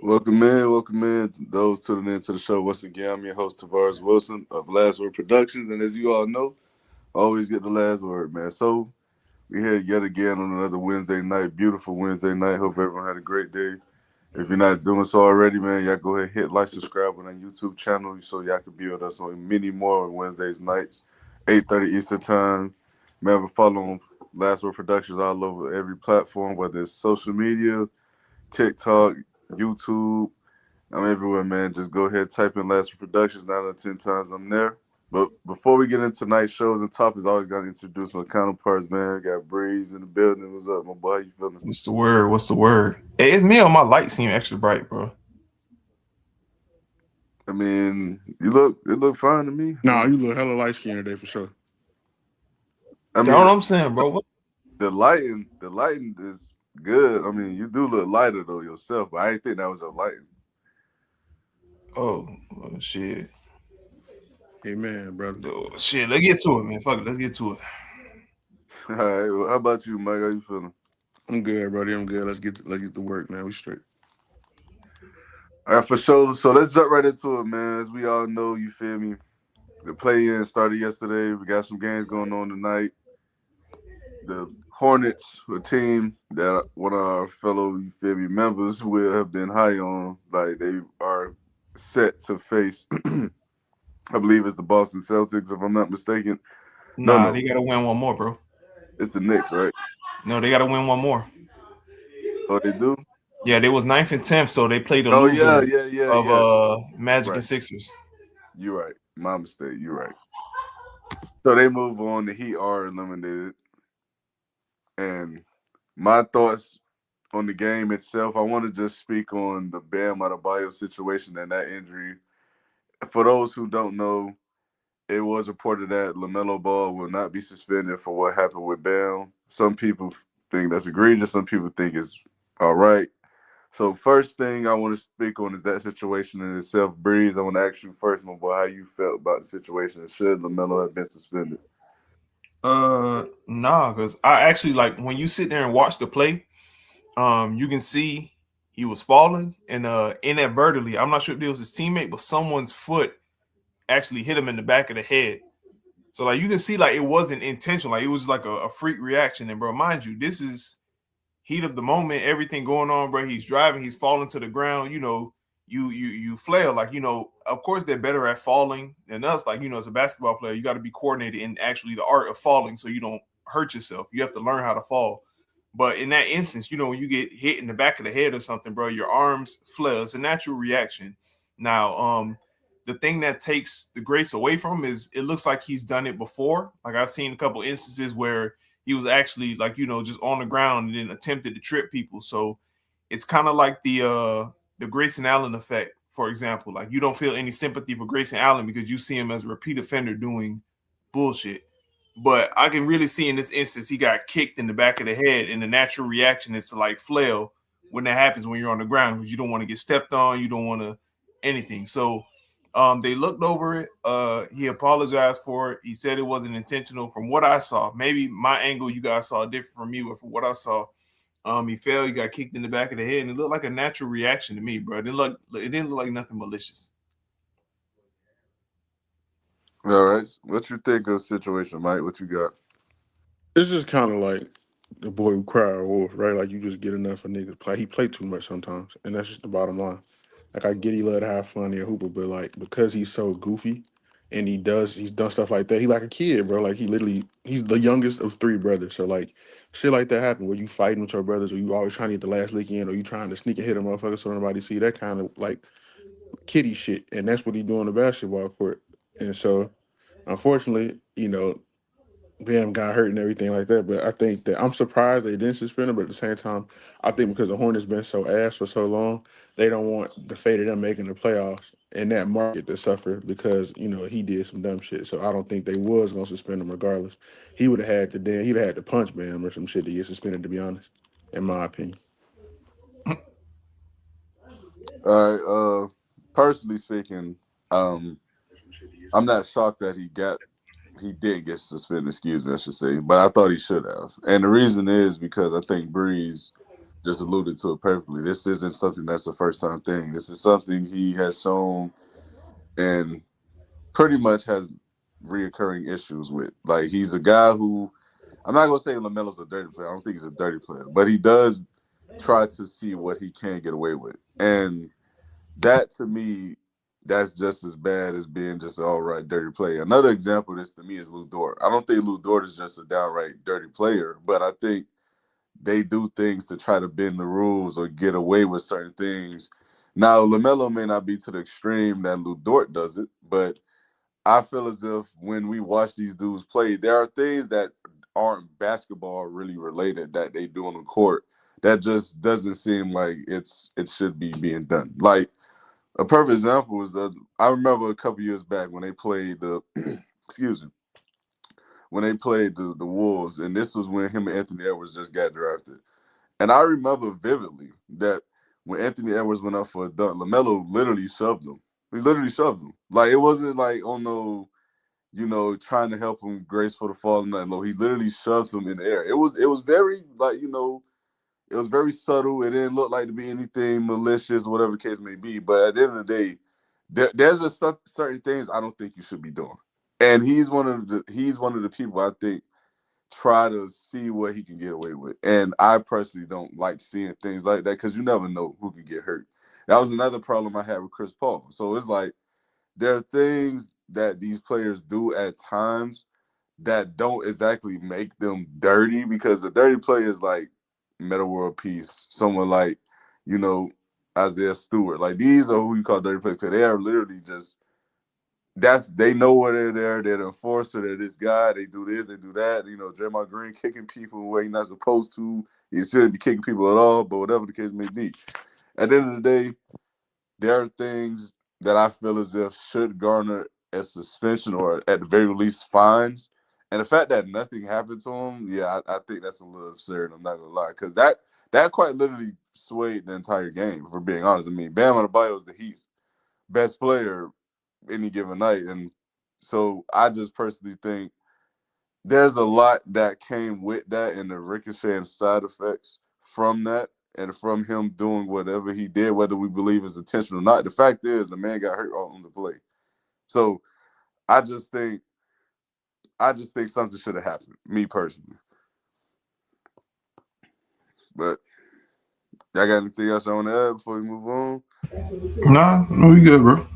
Welcome in. Those tuning in to the show once again. I'm your host Tavares Wilson of LastWord Productions, and as you all know, I always get the last word, man. So we're here yet again on another Wednesday night, beautiful Wednesday night. Hope everyone had a great day. If you're not doing so already, man, y'all go ahead and hit like, subscribe on our YouTube channel so y'all can be with us on many more on Wednesdays nights, 8:30 Eastern time. Remember, follow on LastWord Productions all over every platform, whether it's social media, TikTok, YouTube. I'm everywhere, man. Just go ahead, type in LastWord Productions 9 out of 10 times. I'm there. But before we get into tonight's shows and topics, I always got to introduce my counterparts, man. Got Breeze in the building. What's up, my boy? How you feeling? What's the word? What's the word? Hey, it's me on my light seem extra bright, bro. I mean, it look fine to me. Nah, you look hella light skinned today for sure. I That's what mean, I'm saying, bro. the lighting is good. I mean, you do look lighter though yourself, but I didn't think that was your lighting. Oh, shit. Amen, brother. Oh, shit. Let's get to it, man. Fuck it. Let's get to it. All right. Well, how about you, Mike? How you feeling? I'm good, brother. I'm good. Let's get to work, man. We straight. All right, for sure. So let's jump right into it, man. As we all know, you feel me? The play-in started yesterday. We got some games going on tonight. The Hornets, a team that one of our fellow, you feel me, members will have been high on. Like they are set to face, I believe it's the Boston Celtics, if I'm not mistaken. No, Nah, no, they got to win one more, bro. it's the Knicks, right? No, they got to win one more. Oh, they do? Yeah, they was 9th and 10th, so they played the Oh, loser yeah, yeah, yeah, of yeah. Magic Right. and Sixers. You're right. My mistake. You're right. So they move on. The Heat are eliminated. And my thoughts on the game itself, I want to just speak on the Bam Adebayo situation and that injury. For those who don't know, it was reported that LaMelo Ball will not be suspended for what happened with Bam. Some people think that's egregious. Some people think it's all right. So first thing I want to speak on is that situation in itself. Breeze, I want to ask you first, my boy, how you felt about the situation and should LaMelo have been suspended? Nah, because I actually like when you sit there and watch the play, you can see he was falling and inadvertently, I'm not sure if it was his teammate, but someone's foot actually hit him in the back of the head. So like you can see like it wasn't intentional, like it was like a freak reaction. And bro, mind you, this is heat of the moment, everything going on, bro. He's driving, he's falling to the ground. You flail like Of course, they're better at falling than us. Like as a basketball player, you got to be coordinated in actually the art of falling, so you don't hurt yourself. You have to learn how to fall. But in that instance, when you get hit in the back of the head or something, bro, your arms flail. It's a natural reaction. Now, the thing that takes the grace away from him is it looks like he's done it before. Like I've seen a couple instances where he was actually like just on the ground and then attempted to trip people. So it's kind of like the Grayson Allen effect, for example. Like you don't feel any sympathy for Grayson Allen because you see him as a repeat offender doing bullshit. But I can really see in this instance he got kicked in the back of the head, and the natural reaction is to like flail when that happens when you're on the ground because you don't want to get stepped on, you don't want to anything. So they looked over it. He apologized for it. He said it wasn't intentional. From what I saw, maybe my angle you guys saw different from me, but from what I saw, he fell. He got kicked in the back of the head, and it looked like a natural reaction to me, bro. It didn't look like nothing malicious. All right. What you think of the situation, Mike? What you got? It's just kind of like the boy who cried wolf, right? Like you just get enough of niggas play. He play too much sometimes, and that's just the bottom line. Like I get he love to have fun in hooper, but like because he's so goofy, and he's done stuff like that. He like a kid, bro. Like he's the youngest of three brothers. So like shit like that happen where you fighting with your brothers, or you always trying to get the last lick in, or you trying to sneak and hit a motherfucker so nobody see that kind of like kitty shit, and that's what he do on the basketball court. And so unfortunately, Bam got hurt and everything like that. But I think that I'm surprised they didn't suspend him. But at the same time, I think because the Hornets been so ass for so long, they don't want the fate of them making the playoffs and that market to suffer because he did some dumb shit. So I don't think they was gonna suspend him regardless. He would have had to he'd have had to punch Bam or some shit to get suspended. To be honest, in my opinion. All right. Personally speaking, um, I'm not shocked that he did get suspended. Excuse me, I should say, but I thought he should have. And the reason is because I think Breeze just alluded to it perfectly. This isn't something that's a first time thing. This is something he has shown and pretty much has reoccurring issues with. Like he's a guy who I'm not gonna say LaMelo's a dirty player. I don't think he's a dirty player, but he does try to see what he can get away with. And that to me, that's just as bad as being just an all right dirty player. Another example of this to me is Lou Dort. I don't think Lou Dort is just a downright dirty player, but I think they do things to try to bend the rules or get away with certain things. Now, LaMelo may not be to the extreme that Lou Dort does it, but I feel as if when we watch these dudes play, there are things that aren't basketball really related that they do on the court that just doesn't seem like it should be being done. Like a perfect example is that I remember a couple years back when they played the excuse me, when they played the Wolves, and this was when him and Anthony Edwards just got drafted. And I remember vividly that when Anthony Edwards went up for a dunk, LaMelo literally shoved him. He literally shoved him. Like it wasn't like oh no, trying to help him grace for the fall and nothing low. He literally shoved him in the air. It was very like, it was very subtle. It didn't look like to be anything malicious, whatever the case may be. But at the end of the day, there's just certain things I don't think you should be doing. And he's one of the people I think try to see what he can get away with. And I personally don't like seeing things like that because you never know who can get hurt. That was another problem I had with Chris Paul. So it's like there are things that these players do at times that don't exactly make them dirty because the dirty player is like Meta World Peace, someone like, you know, Isaiah Stewart. Like these are who you call dirty players. They are literally just they know where they're there. They're the enforcer. They're this guy. They do this. They do that. Draymond Green kicking people where he's not supposed to. He shouldn't be kicking people at all. But whatever the case may be, at the end of the day, there are things that I feel as if should garner a suspension or at the very least fines. And the fact that nothing happened to him, yeah, I think that's a little absurd. I'm not gonna lie, because that quite literally swayed the entire game. If we're being honest, I mean, Bam Adebayo is the Heat's best player any given night, and so I just personally think there's a lot that came with that and the ricochet and side effects from that and from him doing whatever he did, whether we believe it's intentional or not. The fact is the man got hurt on the play. So I just think something should have happened, me personally. But y'all got anything else I want to add before we move on? Nah, no, we good, bro.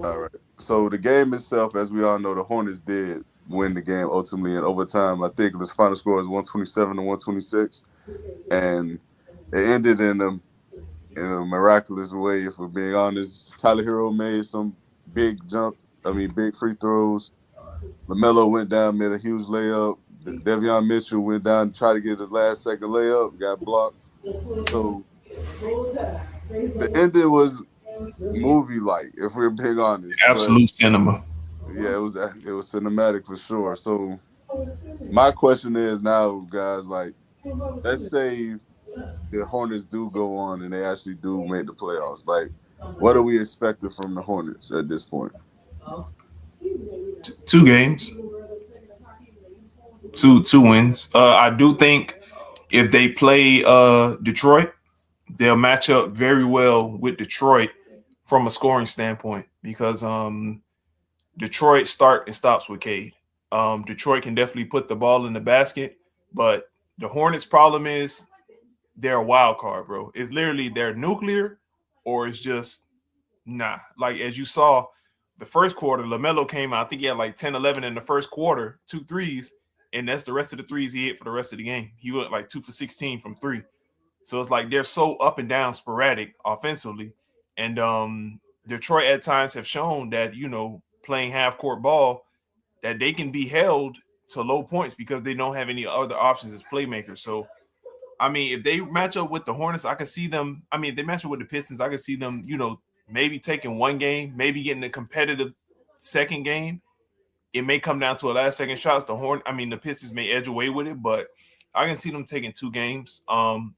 All right. So the game itself, as we all know, the Hornets did win the game ultimately in overtime. I think the final score was 127 to 126. And it ended in a miraculous way, if we're being honest. Tyler Hero made some big free throws. LaMelo went down, made a huge layup. Devion Mitchell went down to try to get the last second layup, got blocked. So the ending was movie like, if we're being honest. But Absolute cinema. yeah, it was cinematic for sure. So my question is now, guys, like, let's say the Hornets do go on and they actually do make the playoffs. Like, what are we expecting from the Hornets at this point? Two games, two wins. I do think if they play Detroit, they'll match up very well with Detroit from a scoring standpoint because Detroit start and stops with Cade. Detroit can definitely put the ball in the basket, but the Hornets' problem is they're a wild card, bro. It's literally they're nuclear or it's just nah. Like as you saw, the first quarter, LaMelo came out. I think he had like 10, 11 in the first quarter, 2 threes, and that's the rest of the threes he hit for the rest of the game. He went like 2 for 16 from three. So it's like they're so up and down, sporadic offensively, and Detroit at times have shown that playing half court ball that they can be held to low points because they don't have any other options as playmakers. So I mean, if they match up with the Hornets, I could see them. I mean, if they match up with the Pistons, I could see them, maybe taking one game, maybe getting a competitive second game. It may come down to a last second shots. The Pistons may edge away with it, but I can see them taking two games.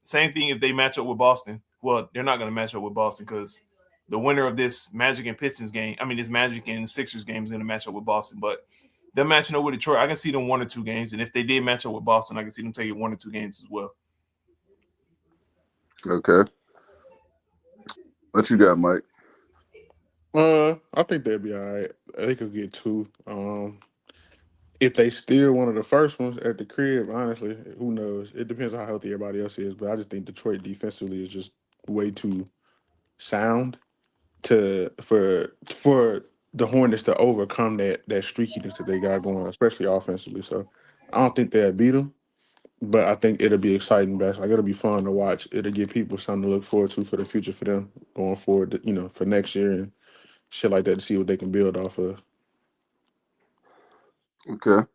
Same thing if they match up with Boston. Well, they're not going to match up with Boston because the winner of this Magic and Pistons game, this Magic and Sixers game is going to match up with Boston. But they're matching up with Detroit. I can see them 1 or 2 games, and if they did match up with Boston, I can see them taking 1 or 2 games as well. Okay. What you got, Mike? I think they'd be all right. They could get two. If they steal one of the first ones at the crib, honestly, who knows? It depends on how healthy everybody else is. But I just think Detroit defensively is just way too sound to for the Hornets to overcome that streakiness that they got going, especially offensively. So I don't think they'll beat them, but I think it'll be exciting basketball. Like it'll be fun to watch. It'll give people something to look forward to for the future for them going forward. For next year and shit like that to see what they can build off of. Okay.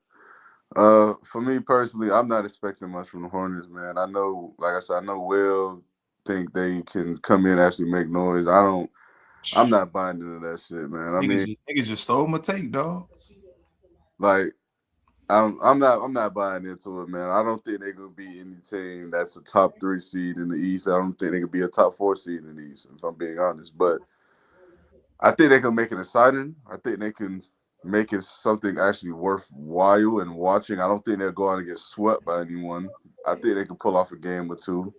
For me personally, I'm not expecting much from the Hornets, man. I know, like I said, I know Will think they can come in and actually make noise. I don't. I'm not buying into that shit, man. I mean, Niggas just stole my take, dog. like I'm not buying into it, man. I don't think they're gonna be any team that's a top three seed in the East. I don't think they could be a top four seed in the East, if I'm being honest. But I think they can make it exciting. I think they can make it something actually worthwhile and watching. I don't think they'll go out and get swept by anyone. I think they can pull off a game or two,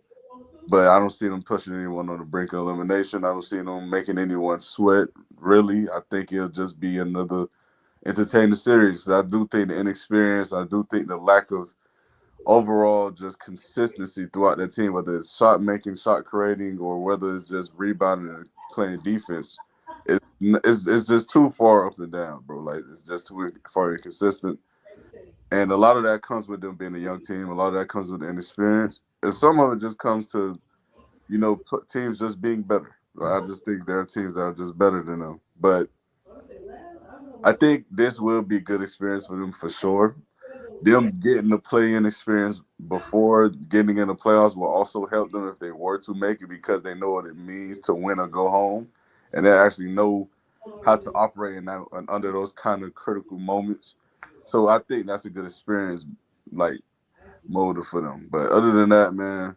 but I don't see them pushing anyone on the brink of elimination. I don't see them making anyone sweat. Really, I think it'll just be another entertaining series. I do think the inexperience. I do think the lack of overall just consistency throughout that team, whether it's shot making, shot creating, or whether it's just rebounding and playing defense, it's just too far up and down, bro. Like it's just too far inconsistent, and a lot of that comes with them being a young team. A lot of that comes with the inexperience, and some of it just comes to teams just being better. Like, I just think there are teams that are just better than them, but I think this will be a good experience for them for sure. Them getting the play-in experience before getting in the playoffs will also help them if they were to make it because they know what it means to win or go home, and they actually know how to operate in that and under those kind of critical moments. So I think that's a good experience, like motive for them. But other than that, man,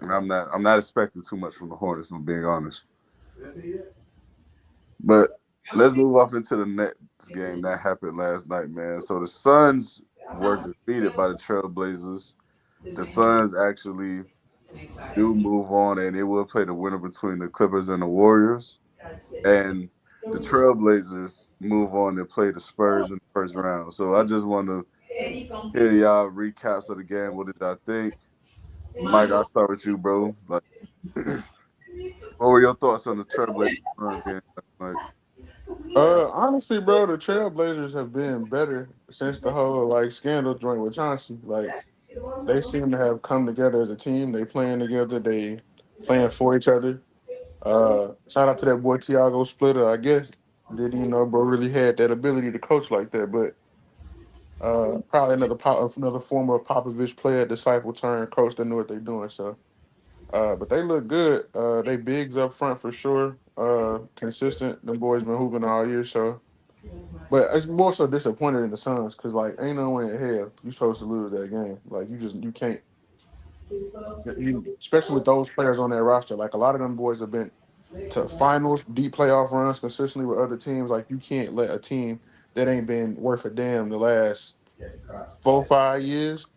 I'm not expecting too much from the Hornets. If I'm being honest. But let's move off into the next game that happened last night, man. So the Suns were defeated by the Trailblazers. The Suns actually do move on, and they will play the winner between the Clippers and the Warriors. And the Trailblazers move on and play the Spurs in the first round. So I just want to hear y'all recaps of the game. What did y'all think? Mike, I'll start with you, bro. Like, what were your thoughts on the Trailblazers Suns game last night? Honestly, bro, the Trailblazers have been better since the whole like scandal joint with Chauncey. Like they seem to have come together as a team. They playing together. They playing for each other. Shout out to that boy Tiago Splitter. I guess didn't even know bro really had that ability to coach like that. But probably another former Popovich player, disciple turned coach that knew what they're doing. So, but they look good. They bigs up front for sure. Consistent. Them boys been hooping all year. So, but it's more so disappointed in the Suns because like ain't no way in hell you supposed to lose that game. Like you can't. Especially with those players on that roster. Like a lot of them boys have been to finals, deep playoff runs consistently with other teams. Like you can't let a team that ain't been worth a damn the last 4 or 5 years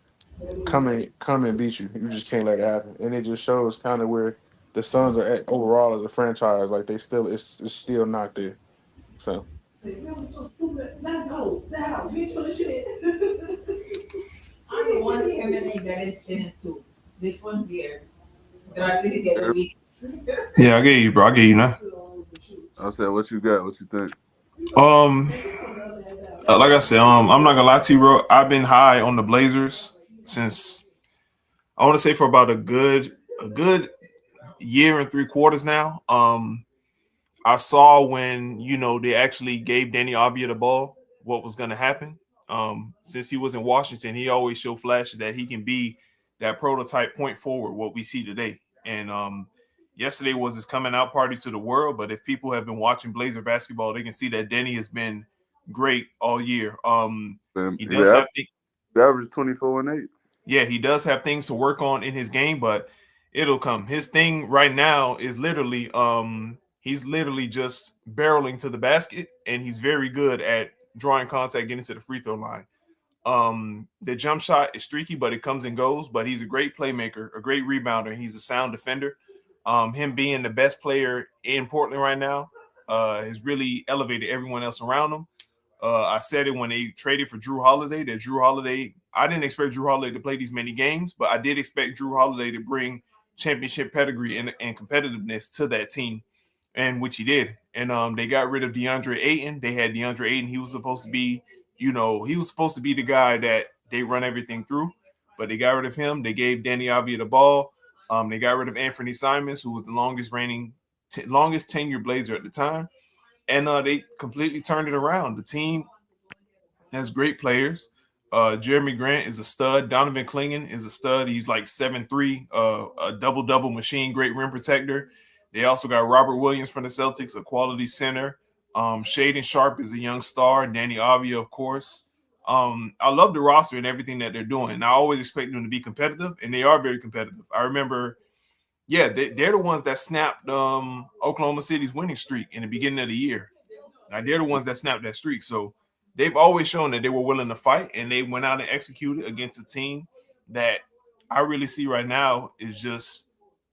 come and beat you. You just can't let it happen. And it just shows kind of where the Suns are at overall as a franchise. Like they still it's still not there. So Yeah, I get you, bro. I get you now. I said, what you got? What you think? Um, like I said, I'm not gonna lie to you, bro. I've been high on the Blazers since I want to say for about a good year and 3 quarters now. I saw when they actually gave Danny Avdia the ball, what was going to happen. Since he was in Washington, he always showed flashes that he can be that prototype point forward, what we see today. And yesterday was his coming out party to the world. But if people have been watching Blazer basketball, they can see that Danny has been great all year. Man, He he does have to averaged 24 and 8. Yeah, he does have things to work on in his game, but it'll come. His thing right now is literally he's literally just barreling to the basket and he's very good at drawing contact, getting to the free throw line. The jump shot is streaky, but it comes and goes, but he's a great playmaker, a great rebounder, he's a sound defender. Him being the best player in Portland right now has really elevated everyone else around him. I said it when they traded for Drew Holiday that Drew Holiday, I didn't expect Drew Holiday to play these many games, but I did expect Drew Holiday to bring championship pedigree and competitiveness to that team, and which he did. And they got rid of DeAndre Ayton. They had DeAndre Ayton. He was supposed to be, he was supposed to be the guy that they run everything through, but they got rid of him. They gave Danny Avdia the ball. They got rid of Anthony Simons, who was the longest tenured Blazer at the time, and they completely turned it around. The team has great players. Jeremy Grant is a stud. Donovan Clingan is a stud. He's like 7'3", a double machine, great rim protector. They also got Robert Williams from the Celtics, a quality center. Shaden Sharp is a young star. Danny Avdia, of course. I love the roster and everything that they're doing. I always expect them to be competitive, and they are very competitive. I remember, they're the ones that snapped Oklahoma City's winning streak in the beginning of the year. Like, they're the ones that snapped that streak. So they've always shown that they were willing to fight, and they went out and executed against a team that I really see right now is just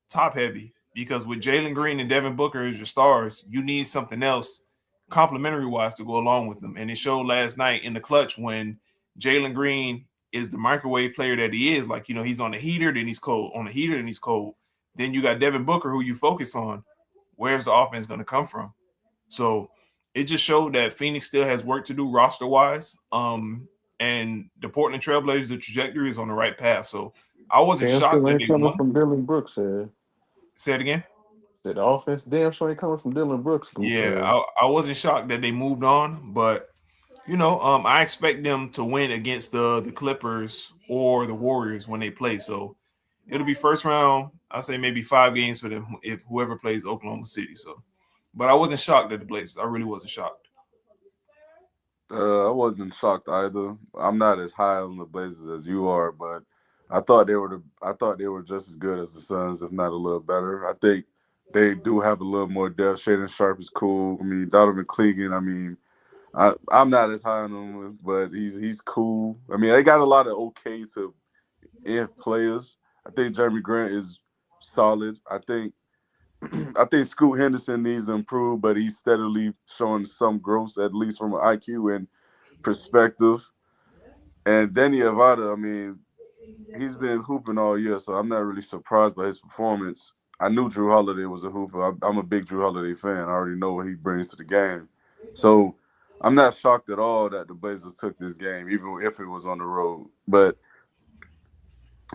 top heavy. Because with Jalen Green and Devin Booker as your stars, you need something else complimentary wise to go along with them. And it showed last night in the clutch when Jalen Green is the microwave player that he is. Like, he's on the heater, then he's cold. On the heater, then he's cold. Then you got Devin Booker, who you focus on. Where's the offense going to come from? So it just showed that Phoenix still has work to do roster wise. And the Portland Trailblazers, the trajectory is on the right path. So I wasn't Damn shocked sure that ain't they coming won. from Dylan Brooks, said. Say it again. Said the offense damn sure ain't coming from Dylan Brooks, goof Yeah, ass. I wasn't shocked that they moved on, but I expect them to win against the Clippers or the Warriors when they play. So it'll be first round. I say maybe 5 games for them if whoever plays Oklahoma City. So, but I wasn't shocked at the Blazers. I really wasn't shocked. I wasn't shocked either. I'm not as high on the Blazers as you are, but I thought they were just as good as the Suns, if not a little better. I think they do have a little more depth. Shaden Sharp is cool. I mean, Donovan Clegan. I mean, I'm not as high on him, but he's cool. I mean, they got a lot of okay to end players. I think Jeremy Grant is solid. I think I think Scoot Henderson needs to improve, but he's steadily showing some growth, at least from an IQ and perspective. And Danny Avada, I mean, he's been hooping all year, so I'm not really surprised by his performance. I knew Drew Holiday was a hooper. I'm a big Drew Holiday fan. I already know what he brings to the game. So I'm not shocked at all that the Blazers took this game, even if it was on the road. But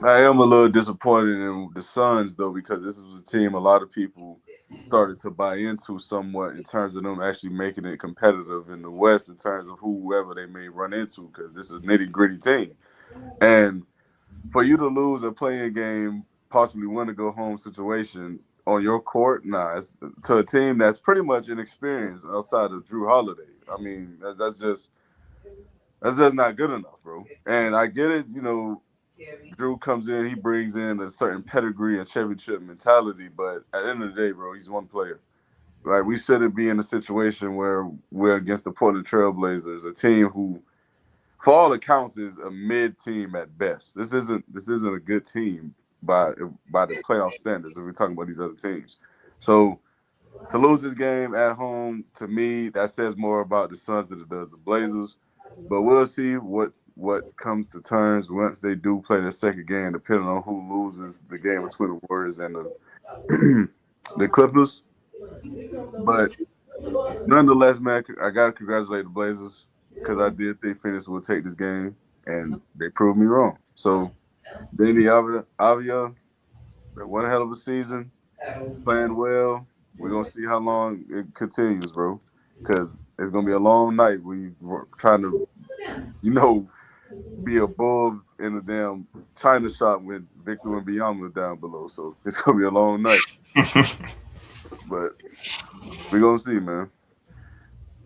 I am a little disappointed in the Suns, though, because this was a team a lot of people started to buy into somewhat in terms of them actually making it competitive in the West in terms of whoever they may run into, because this is a nitty gritty team. And for you to lose a playing game, possibly win a go home situation on your court, nah, it's to a team that's pretty much inexperienced outside of Drew Holiday. I mean, that's just not good enough, bro. And I get it, Drew comes in, he brings in a certain pedigree and championship mentality, but at the end of the day, bro, he's one player. Like, we shouldn't be in a situation where we're against the Portland Trailblazers, a team who, for all accounts, is a mid team at best. This isn't a good team by the playoff standards if we're talking about these other teams. So to lose this game at home, to me, that says more about the Suns than it does the Blazers. But we'll see what comes to terms once they do play their second game, depending on who loses the game between the Warriors and the the Clippers. But nonetheless, man, I gotta congratulate the Blazers because I did think Phoenix would take this game, and they proved me wrong. So, Danny Avia, one hell of a season, playing well. We're gonna see how long it continues, bro. Because it's gonna be a long night. We're trying to, you know, be a bull in a damn China shop with Victor Wembanyama down below. So it's gonna be a long night. But we're gonna see, man.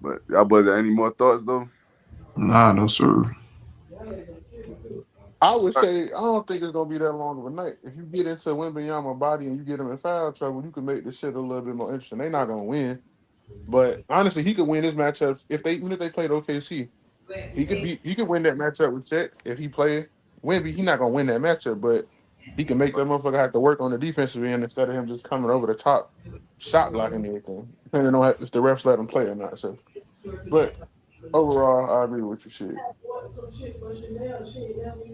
But y'all boys, got any more thoughts though? Nah, no sir. I would say I don't think it's gonna be that long of a night. If you get into Wembanyama body and you get him in foul trouble, you can make this shit a little bit more interesting. They're not gonna win, but honestly, he could win this matchup even if they played OKC. He could win that matchup with Chet if he played Wemby. He's not gonna win that matchup, but He can make that motherfucker have to work on the defensive end instead of him just coming over the top, shot blocking everything, depending on if the refs let him play or not. So, but overall, I agree with you. Shit.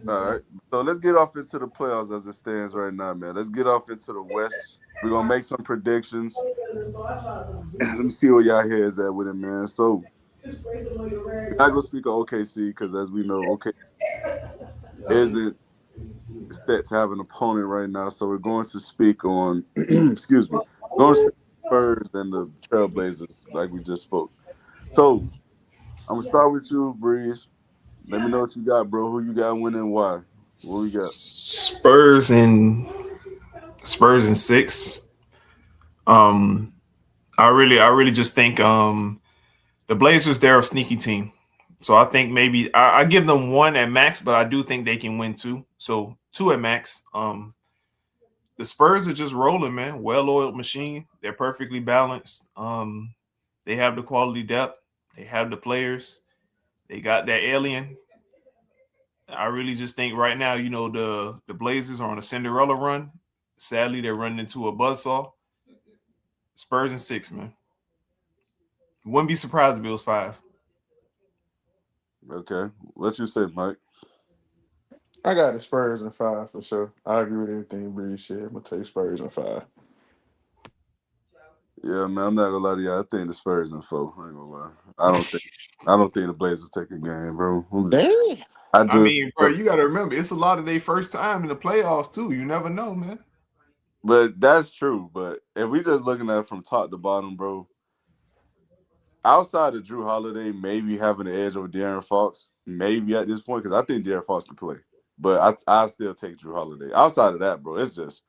All right. So let's get off into the playoffs as it stands right now, man. Let's get off into the West. We're gonna make some predictions. Let me see where y'all here is at with it, man. So we're not gonna speak of OKC because as we know, OK isn't set to have an opponent right now. So we're going to speak on excuse me. We're going to speak on Spurs and the Trailblazers, like we just spoke. So I'm gonna start with you, Breeze. Let me know what you got, bro. Who you got winning? Why? What we got? Spurs and 6. Um, I really just think the Blazers, they're a sneaky team. So I think maybe I give them 1 at max, but I do think they can win 2. So 2 at max. The Spurs are just rolling, man. Well-oiled machine. They're perfectly balanced. They have the quality depth. They have the players. They got that alien. I really just think right now, the Blazers are on a Cinderella run. Sadly, they're running into a buzzsaw. Spurs and 6, man. Wouldn't be surprised if it was 5. Okay. What you say, Mike? I got the Spurs in 5 for sure. I agree with everything Bree said. I'm gonna take Spurs in 5. Yeah, man. I'm not gonna lie to you. I think the Spurs in 4. I ain't gonna lie. I don't think the Blazers take a game, bro. Damn. I I just mean, bro, you got to remember, it's a lot of their first time in the playoffs, too. You never know, man. but that's true. But if we just looking at it from top to bottom, bro, outside of Drew Holiday maybe having the edge over De'Aaron Fox, maybe at this point, because I think De'Aaron Fox can play. But I still take Drew Holiday. Outside of that, bro, it's just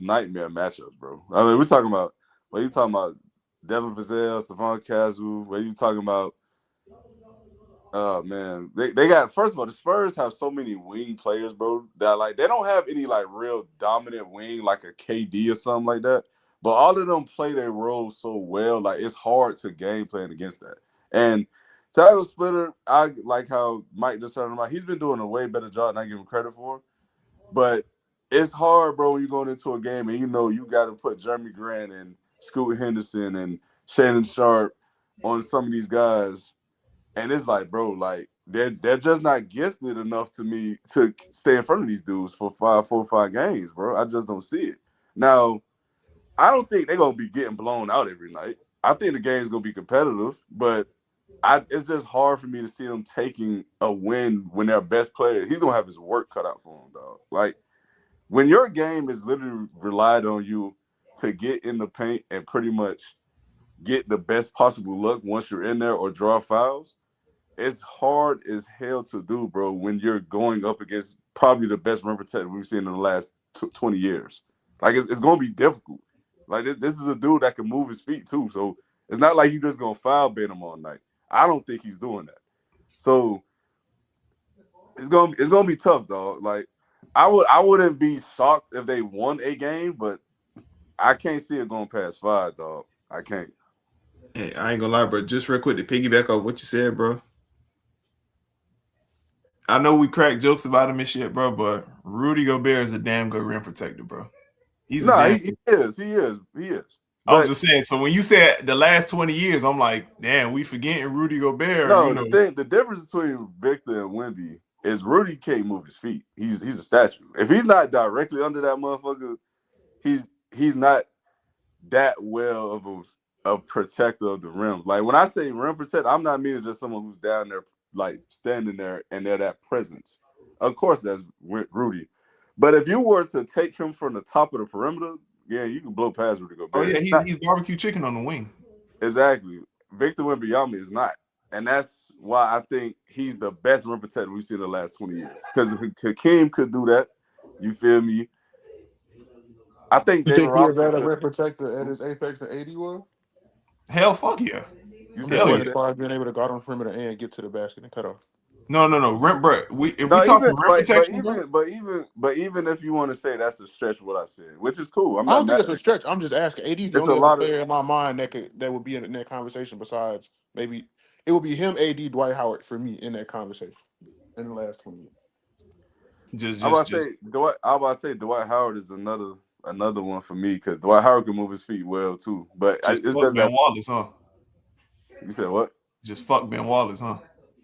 nightmare matchups, bro. I mean, we're talking about what you talking about Devin Vassell, Stephon Castle, what you talking about. Oh man, they got first of all the Spurs have so many wing players, bro. That like they don't have any like real dominant wing like a KD or something like that. But all of them play their roles so well, like it's hard to game plan against that. And Tyler Splitter, I like how Mike just talking about. He's been doing a way better job than I give him credit for. But it's hard, bro, when you're going into a game and you know you got to put Jeremy Grant and Scoot Henderson and Shannon Sharp on some of these guys and it's like, bro, like they're just not gifted enough to me to stay in front of these dudes for 4 or 5 games, bro. I just don't see it. Now, I don't think they're gonna be getting blown out every night. I think the game's gonna be competitive, but it's just hard for me to see them taking a win when their best player, he's gonna have his work cut out for him, dog. Like when your game is literally relied on you to get in the paint and pretty much get the best possible look once you're in there or draw fouls it's hard as hell to do, bro, when you're going up against probably the best rim protector we've seen in the last 20 years. Like, it's going to be difficult. Like, this is a dude that can move his feet, too. So, it's not like you just going to foul bait him all night. I don't think he's doing that. So, it's gonna be tough, dog. Like, I wouldn't be shocked if they won a game, but I can't see it going past 5, dog. I can't. Hey, I ain't gonna lie, bro. Just real quick to piggyback off what you said, bro. I know we crack jokes about him and shit, bro, but Rudy Gobert is a damn good rim protector, bro. He's a No, damn. he is. He is. He is. I'm But just saying. So when you said the last 20 years, I'm like, damn, we forgetting Rudy Gobert. no, the difference between Victor and Wemby is Rudy can't move his feet. He's a statue. If he's not directly under that motherfucker, he's not that well of a protector of the rim. Like when I say rim protector, I'm not meaning just someone who's down there like standing there and they're that presence. Of course, that's Rudy. But if you were to take him from the top of the perimeter, yeah, you can blow past Rudy Oh Gobert. yeah, he's barbecue chicken on the wing. Exactly. Victor Wembanyama is not. And that's why I think he's the best rim protector we've seen in the last 20 years. Because Hakeem could do that. You feel me? I think You David think he a Robinson better could. rim protector at his apex than AD was? Hell, fuck yeah, You I'm just said hell saying what yeah. as that? far as being able to guard on the perimeter and get to the basket and cut off. No. Rim, bro. If we No, talking even rim but protection, bro. even but even but even if you want to say that's a stretch what I said, which is cool. I'm I not don't think mad it's at a it. stretch. I'm just asking. AD's the It's a only other lot of player in my mind that would be in that conversation besides maybe it would be him, AD, Dwight Howard for me in that conversation in the last 20 years. I about to say Dwight Howard is another one for me because Dwight Howard can move his feet well too. But just it's fuck just that Ben Wallace, huh? you said what? Just fuck Ben Wallace, huh?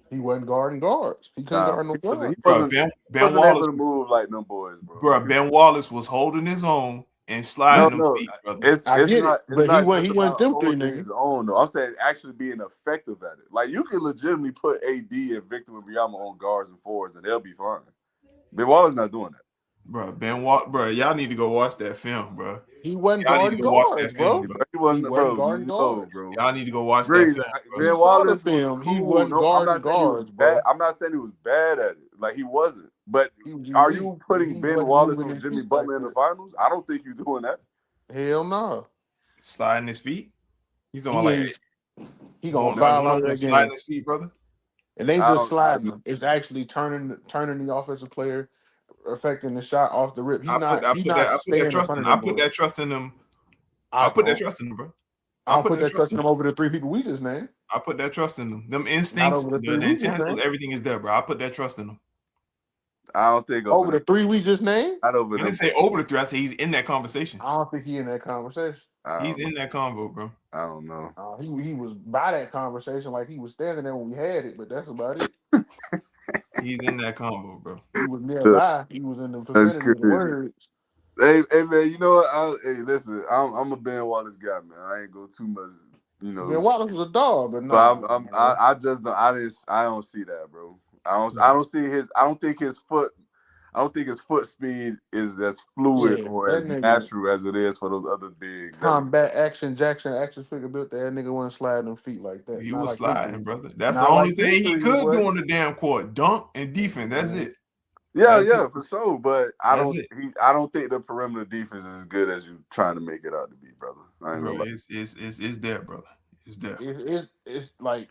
He wasn't guarding guards. He couldn't Nah, guard no he guards. Bro, wasn't Ben able Wallace to was move like them boys, bro. Ben Wallace was holding his own and sliding No, them no, feet, brother. I get it, it's but he not went just he wasn't about them three holding niggas. his own though. I'm saying actually being effective at it. Like you can legitimately put AD and Victor Wembanyama on guards and fours and they'll be fine. Ben Wallace not doing that. Bro, y'all need to go watch that film, bro. He wasn't Y'all need to guarding go watch that guards, film, bro. bro. He He wasn't, wasn't bro. guarding No, guards. bro. Y'all need to go watch that Breeze, film, We bro. Ben saw the Wallace was film. He cool. wasn't No, I'm guarding not saying he was guards, bad. bro. I'm not saying he was bad at it. Like he wasn't. But He was are elite, you but putting he Ben wasn't Wallace moving on his Jimmy feet like Butler in the that. finals? I don't think you're doing that. Hell no. Sliding his feet. You talking He about like ain't. He gonna one foul on out of one that sliding game. his feet, brother? It ain't I just don't. I, sliding them. It's actually turning the offensive player, affecting the shot off the rip. He not I put that staying in trust front in. of I them put boys. that trust in them. I I put that don't. trust in them, bro. I I don't put put that that trust trust in in them. them over the three people we just named. I put that trust in them. Them Not instincts, over the the three we just intangibles, named. everything is there, bro. I put that trust in them. I don't think over Over them. the three we just named. Not over I didn't them say boys. over the three. I say he's in that conversation. I don't think he in that conversation. I He's don't know. in that convo, bro. I don't know. He was by that conversation like he was standing there when we had it, but that's about it. He's in that convo, bro. He was nearby. He was in the That's vicinity of the crazy. words. Hey man, you know what? Hey, listen, I'm a Ben Wallace guy, man. I ain't go too much, you Ben know. Wallace was a dog, but But nah, I'm man. I just don't I don't see that, bro. I Nah. don't see his I don't think his foot I don't think his foot speed is as fluid Yeah, or that as nigga natural as it is for those other bigs. That we combat action Jackson action figure built that nigga wasn't sliding them feet like that. He Not was like them sliding, three. brother. That's the Not only like them thing he three, he could do wasn't. on the damn court. Dunk and defense. That's Man. it. yeah, That's it. yeah, for sure. But That's it. I don't think the perimeter defense is as good as you trying to make it out to be, brother. I ain't gonna Bro, lie. it's there, brother. It's there. It's like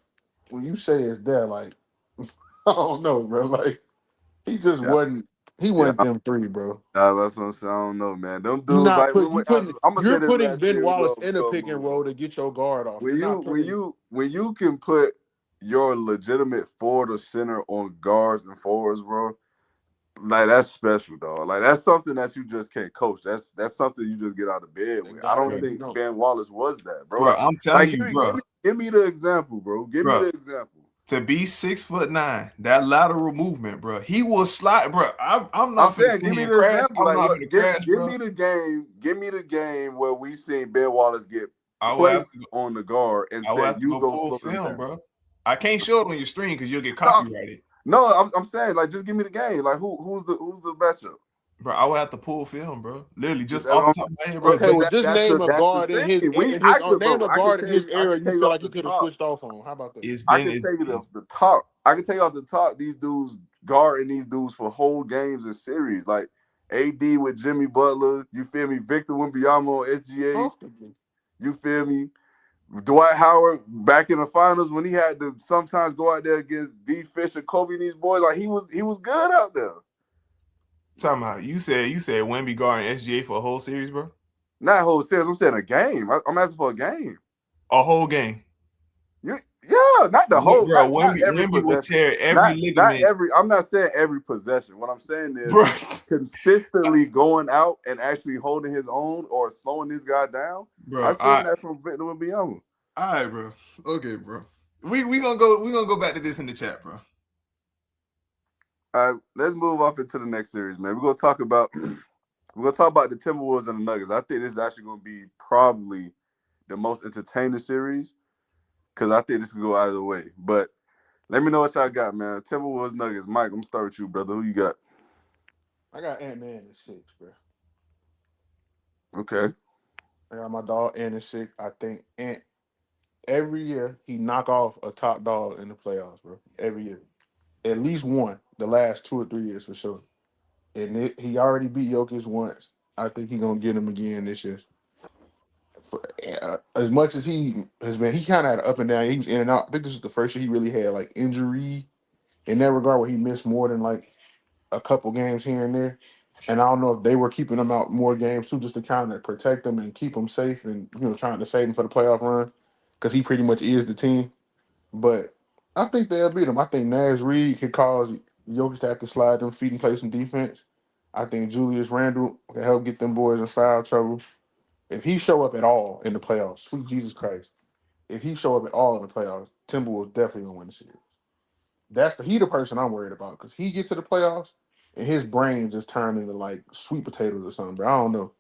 when you say it's there, like I don't know, bro. Like he just Yeah, wasn't. He yeah. wasn't them three, bro. That's what I'm saying. I don't know, man. Them You dudes not like put you putting I'm gonna say you're this putting last Ben year as Wallace well in a before I pick and move on. roll to get your guard off. You're not putting. When you can put your legitimate forward or center on guards and forwards, bro, like that's special, dog. Like that's something that you just can't coach. That's something you just get out of bed with. I don't Bro, think No. Ben Wallace was that, bro. bro, I'm telling Like you, bro. give me the example, bro. Give me Bro, the example. to be 6'9", that lateral movement, bro. He was slide, bro. I'm I'm not finna saying, sit give me here and the crash. example. I'm Like, not what? finna crash, Give bro. me the game. Give me the game where we seen Ben Wallace get I will have placed to go. on the guard and I will said, have to "You go go pull slow them film, down." bro. I can't show it on your screen because you'll get No, copyrighted. no, I'm saying, like, just give me the game. Like, who's the matchup? Bro, I will have to pull film, bro. Literally, just That's off what the I'm top of my head, bro. But It's Okay, but well, been just name a that's the guard thing. in his name a Bro. guard in his I era can you tell you feel off like you the could have top. switched off on. How about that? it's I been can it's, tell you it's the top. I can tell you off the top. These dudes guarding these dudes for whole games and series. Like AD with Jimmy Butler. You feel me? Victor Wembanyama on SGA. Comfortably. You feel me? Dwight Howard back in the finals when he had to sometimes go out there against D. Fisher, Kobe, and these boys. Like he was good out there. talking about. You said Wemby guarding SGA for a whole series, bro. Not whole series. I'm saying a game. I'm asking for a game. A whole game. Yeah, not the whole, Bro, not Wemby every Wemby will possession. tear every Not ligament, every. I'm not saying every possession. What I'm saying is bro. consistently going out and actually holding his own or slowing this guy down. I Bro, seen that from Victor Wembanyama. all right, bro. Okay, bro. We gonna go back to this in the chat, bro. All right, let's move off into the next series, man. We're gonna talk about the Timberwolves and the Nuggets. I think this is actually gonna be probably the most entertaining series because I think this could go either way. But let me know what y'all got, man. Timberwolves, Nuggets. Mike, I'm gonna start with you, brother. Who you got? I got Ant-Man in 6, bro. Okay. I got my dog Ant in 6. I think Ant every year he knock off a top dog in the playoffs, bro. Every year. At least one. The last 2 or 3 years for sure. And he already beat Jokic once. I think he gonna get him again this year. As much as he has been, he kind of had an up and down. He was in and out. I think this is the first year he really had like injury in that regard where he missed more than like a couple games here and there. And I don't know if they were keeping him out more games too, just to kind of protect him and keep him safe and trying to save him for the playoff run because he pretty much is the team. But I think they'll beat him. I think Naz Reid could cause Jokic to have to slide them feet and play some defense. I think Julius Randle can help get them boys in foul trouble. If he show up at all in the playoffs, sweet Jesus Christ, if he show up at all in the playoffs, Timberwolves definitely gonna win the series. He the person I'm worried about because he get to the playoffs and his brain just turn into like sweet potatoes or something. Bro, I don't know.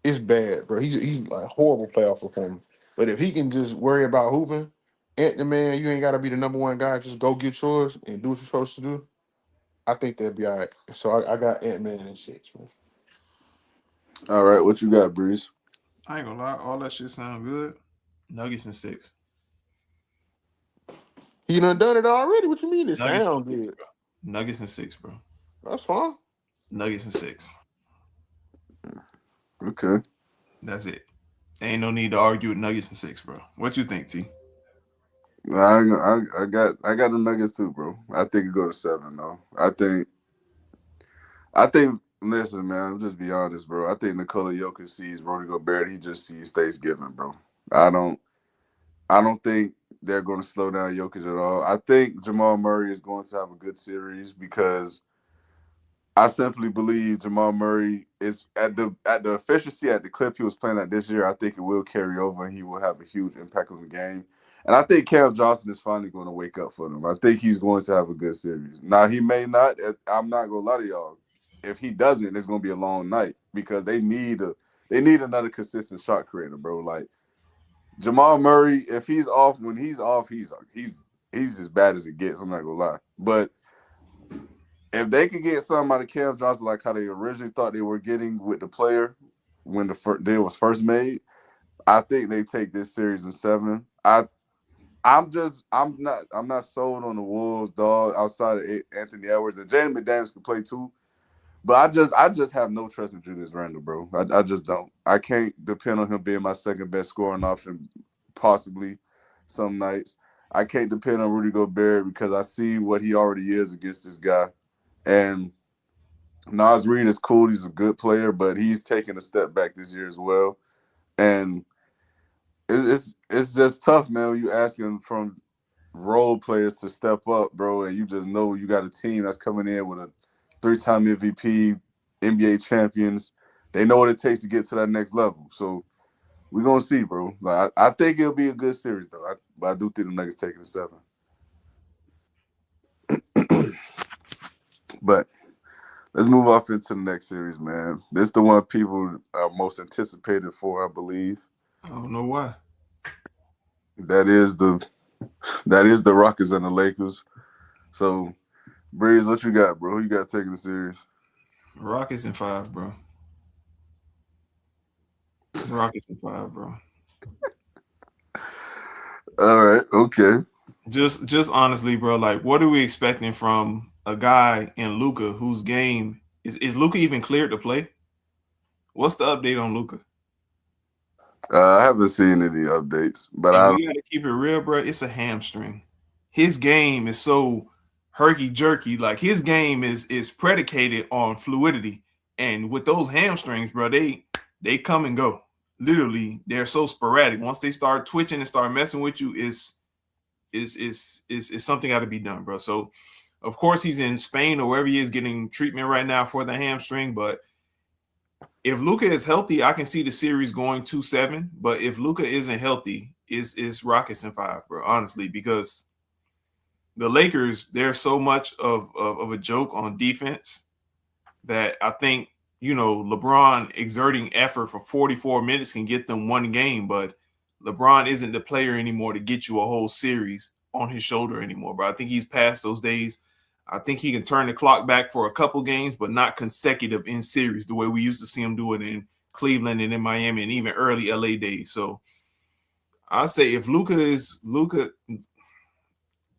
It's bad, bro. He's like horrible playoff performer. But if he can just worry about hooping, Ant the man, you ain't got to be the number one guy. Just go get yours and do what you're supposed to do. I think they'll be all right. So I got Ant Man in six, man. All right, what you got, Breeze? I ain't gonna lie, all that shit sound good. Nuggets in 6. He done it already. What you mean? It Nuggets in sound 6, good. bro. Nuggets in 6, bro. That's fine. Nuggets in 6. Okay. That's it. Ain't no need to argue with Nuggets in 6, bro. What you think, T? I got the Nuggets too, bro. I think it go to 7 though. I think. Listen, man. I'm just be honest, bro. I think Nikola Jokic sees Rudy Gobert. He just sees Thanksgiving, bro. I don't. I don't think they're going to slow down Jokic at all. I think Jamal Murray is going to have a good series because I simply believe Jamal Murray is at the efficiency at the clip he was playing at this year. I think it will carry over and he will have a huge impact on the game. And I think Cam Johnson is finally going to wake up for them. I think he's going to have a good series. Now he may not. I'm not going to lie to y'all. If he doesn't, it's going to be a long night because they need another consistent shot creator, bro. Like Jamal Murray, if he's off, when he's off, he's as bad as it gets. I'm not gonna lie, but if they could get something out of Cam Johnson, like how they originally thought they were getting with the player when the deal was first made, I think they take this series in 7. I'm not sold on the Wolves, dog. Outside of Anthony Edwards and Jaden McDaniels can play too, but I just have no trust in Julius Randle, bro. I just don't. I can't depend on him being my second best scoring option, possibly some nights. I can't depend on Rudy Gobert because I see what he already is against this guy. And Nas Reed is cool. He's a good player, but he's taking a step back this year as well. And it's just tough, man. When you asking from role players to step up, bro, and you just know you got a team that's coming in with a 3-time MVP, NBA champions. They know what it takes to get to that next level. So we're gonna see, bro. Like I think it'll be a good series, though. But I do think the Nuggets taking a 7. But let's move off into the next series, man. This is the one people are most anticipated for, I believe. I don't know why. That is the Rockets and the Lakers. So, Breeze, what you got, bro? Who you got taking the series? Rockets in 5, bro. Rockets in 5, bro. All right, okay. Just honestly, bro, like what are we expecting from a guy in Luca whose game is Luca even cleared to play? What's the update on Luca? I haven't seen any updates, but And I don't. we gotta keep it real, bro. It's a hamstring. His game is so herky jerky. Like his game is predicated on fluidity. And with those hamstrings, bro, they come and go. Literally, they're so sporadic. Once they start twitching and start messing with you, is something got to be done, bro. So, of course, he's in Spain or wherever he is getting treatment right now for the hamstring. But if Luka is healthy, I can see the series going 2-7. But if Luka isn't healthy, is Rockets in 5, bro. Honestly, because the Lakers, they're so much of a joke on defense that I think LeBron exerting effort for 44 minutes can get them one game, but LeBron isn't the player anymore to get you a whole series on his shoulder anymore, bro. I think he's past those days. I think he can turn the clock back for a couple games, but not consecutive in series the way we used to see him do it in Cleveland and in Miami and even early LA days. So I say if Luka,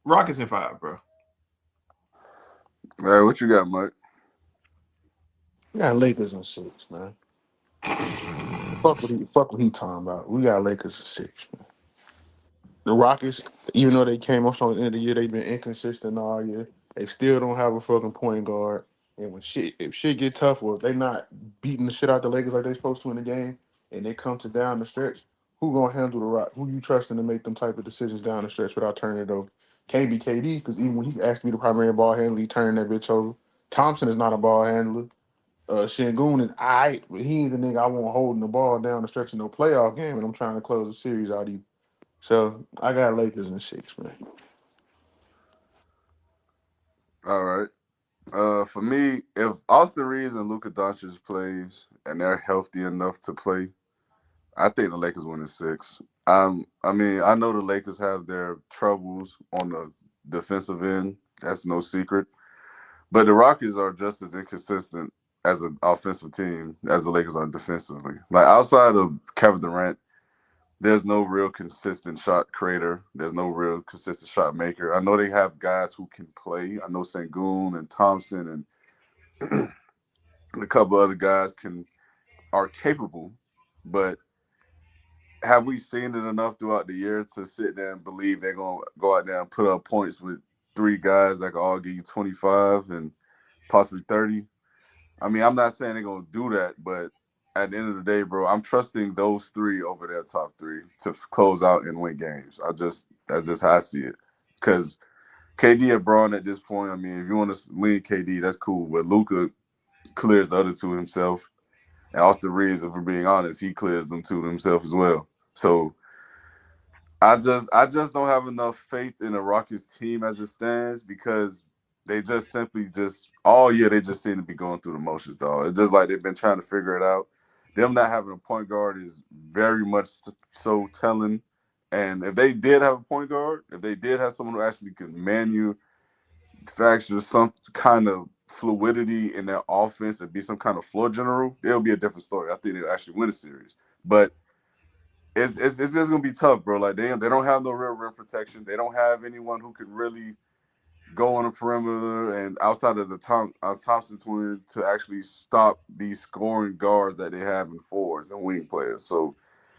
Rockets in 5, bro. All right, what you got, Mike? We got Lakers in 6, man. Fuck what he talking about. We got Lakers in 6, man. The Rockets, even though they came up on the end of the year, they've been inconsistent all year. They still don't have a fucking point guard. And if shit get tough, or if they not beating the shit out the Lakers like they supposed to in the game, and they come to down the stretch, who gonna handle the Rock? Who you trusting to make them type of decisions down the stretch without turning it over? Can't be KD because even when he's asked to be the primary ball handler, he turned that bitch over. Thompson is not a ball handler. Şengün is aight, but he ain't the nigga I want holding the ball down the stretch of no playoff game, and I'm trying to close the series out either. So I got Lakers in 6, man. All right. For me, if Austin Reeves and Luka Doncic plays and they're healthy enough to play, I think the Lakers win in 6. I mean, I know the Lakers have their troubles on the defensive end. That's no secret. But the Rockets are just as inconsistent as an offensive team as the Lakers are defensively. Like outside of Kevin Durant, there's no real consistent shot creator. There's no real consistent shot maker. I know they have guys who can play. I know Sengun and Thompson and a couple other guys are capable, but have we seen it enough throughout the year to sit there and believe they're gonna go out there and put up points with 3 guys that can all give you 25 and possibly 30? I mean, I'm not saying they're gonna do that, but at the end of the day, bro, I'm trusting those 3 over their top 3 to close out and win games. That's just how I see it. Because KD and Braun at this point, I mean, if you want to lean KD, that's cool. But Luka clears the other 2 himself. And Austin Reeves, if we're being honest, he clears them 2 himself as well. So I just don't have enough faith in the Rockets team as it stands because they just simply just all year they just seem to be going through the motions, dog. It's just like they've been trying to figure it out. Them not having a point guard is very much so telling. And if they did have a point guard, if they did have someone who actually could manufacture some kind of fluidity in their offense and be some kind of floor general, it'll be a different story. I think they'll actually win a series. But it's just gonna be tough, bro. Like they don't have no real rim protection. They don't have anyone who can really go on the perimeter and outside of the Thompson twin to actually stop these scoring guards that they have in fours and wing players. So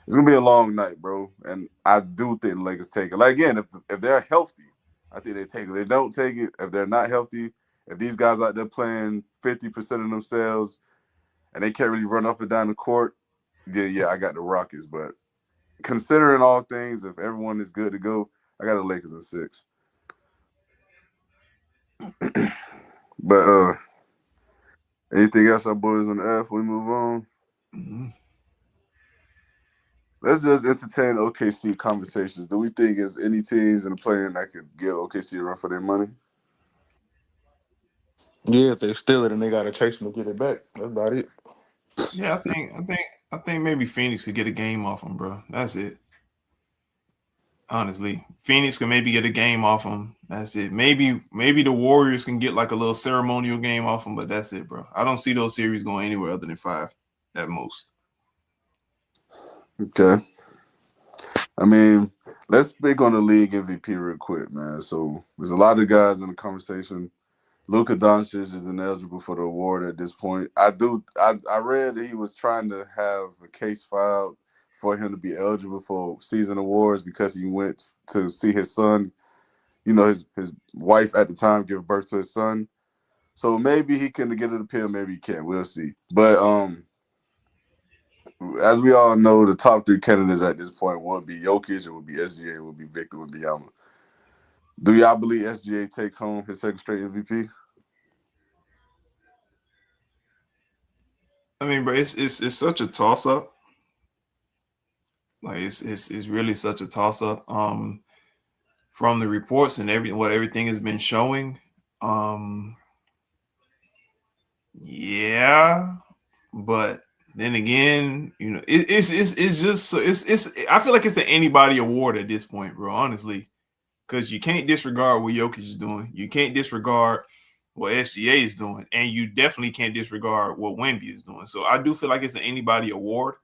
it's gonna be a long night, bro. And I do think the Lakers take it. Like again, if they're healthy, I think they take it. If they don't take it, if they're not healthy, if these guys out there playing 50% of themselves and they can't really run up and down the court, then yeah, I got the Rockets. But considering all things, if everyone is good to go, I got the Lakers in 6. But anything else, our boys on the F? We move on. Mm-hmm. Let's just entertain OKC conversations. Do we think there's any teams in the play-in that could give OKC a run for their money? Yeah, if they steal it and they gotta chase them to get it back, that's about it. Yeah, I think maybe Phoenix could get a game off them, bro. That's it. Honestly, Phoenix can maybe get a game off them. That's it. Maybe the Warriors can get like a little ceremonial game off them, but that's it, bro. I don't see those series going anywhere other than 5 at most. Okay. I mean, let's speak on the league MVP real quick, man. So there's a lot of guys in the conversation. Luka Doncic is ineligible for the award at this point. I read that he was trying to have a case filed for him to be eligible for season awards because he went to see his son, his wife at the time give birth to his son. So maybe he can get it appeal, maybe he can't. We'll see. But as we all know, the top 3 candidates at this point would be Jokic, it would be SGA, it would be Victor Wembanyama. Do y'all believe SGA takes home his second straight MVP? I mean, bro, it's such a toss up. Like it's really such a toss up. From the reports and everything has been showing. Yeah, but then again, it's just it's I feel like it's an anybody award at this point, bro. Honestly, because you can't disregard what Jokic is doing. You can't disregard what SGA is doing, and you definitely can't disregard what Wemby is doing. So I do feel like it's an anybody award.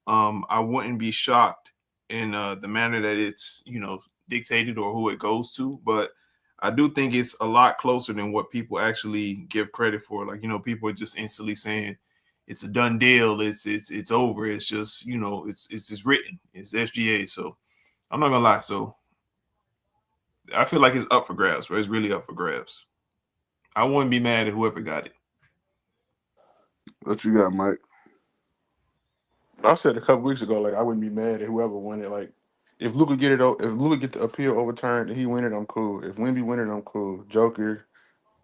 I wouldn't be shocked in the manner that it's dictated or who it goes to, but I do think it's a lot closer than what people actually give credit for. Like people are just instantly saying it's a done deal. It's over. It's just it's just written. It's SGA. So I'm not gonna lie. So I feel like it's up for grabs, but it's really up for grabs. I wouldn't be mad at whoever got it. What you got, Mike? I said a couple weeks ago, like I wouldn't be mad at whoever won it. Like if Luka get the appeal overturned and he win it, I'm cool. If Wemby win it, I'm cool. Joker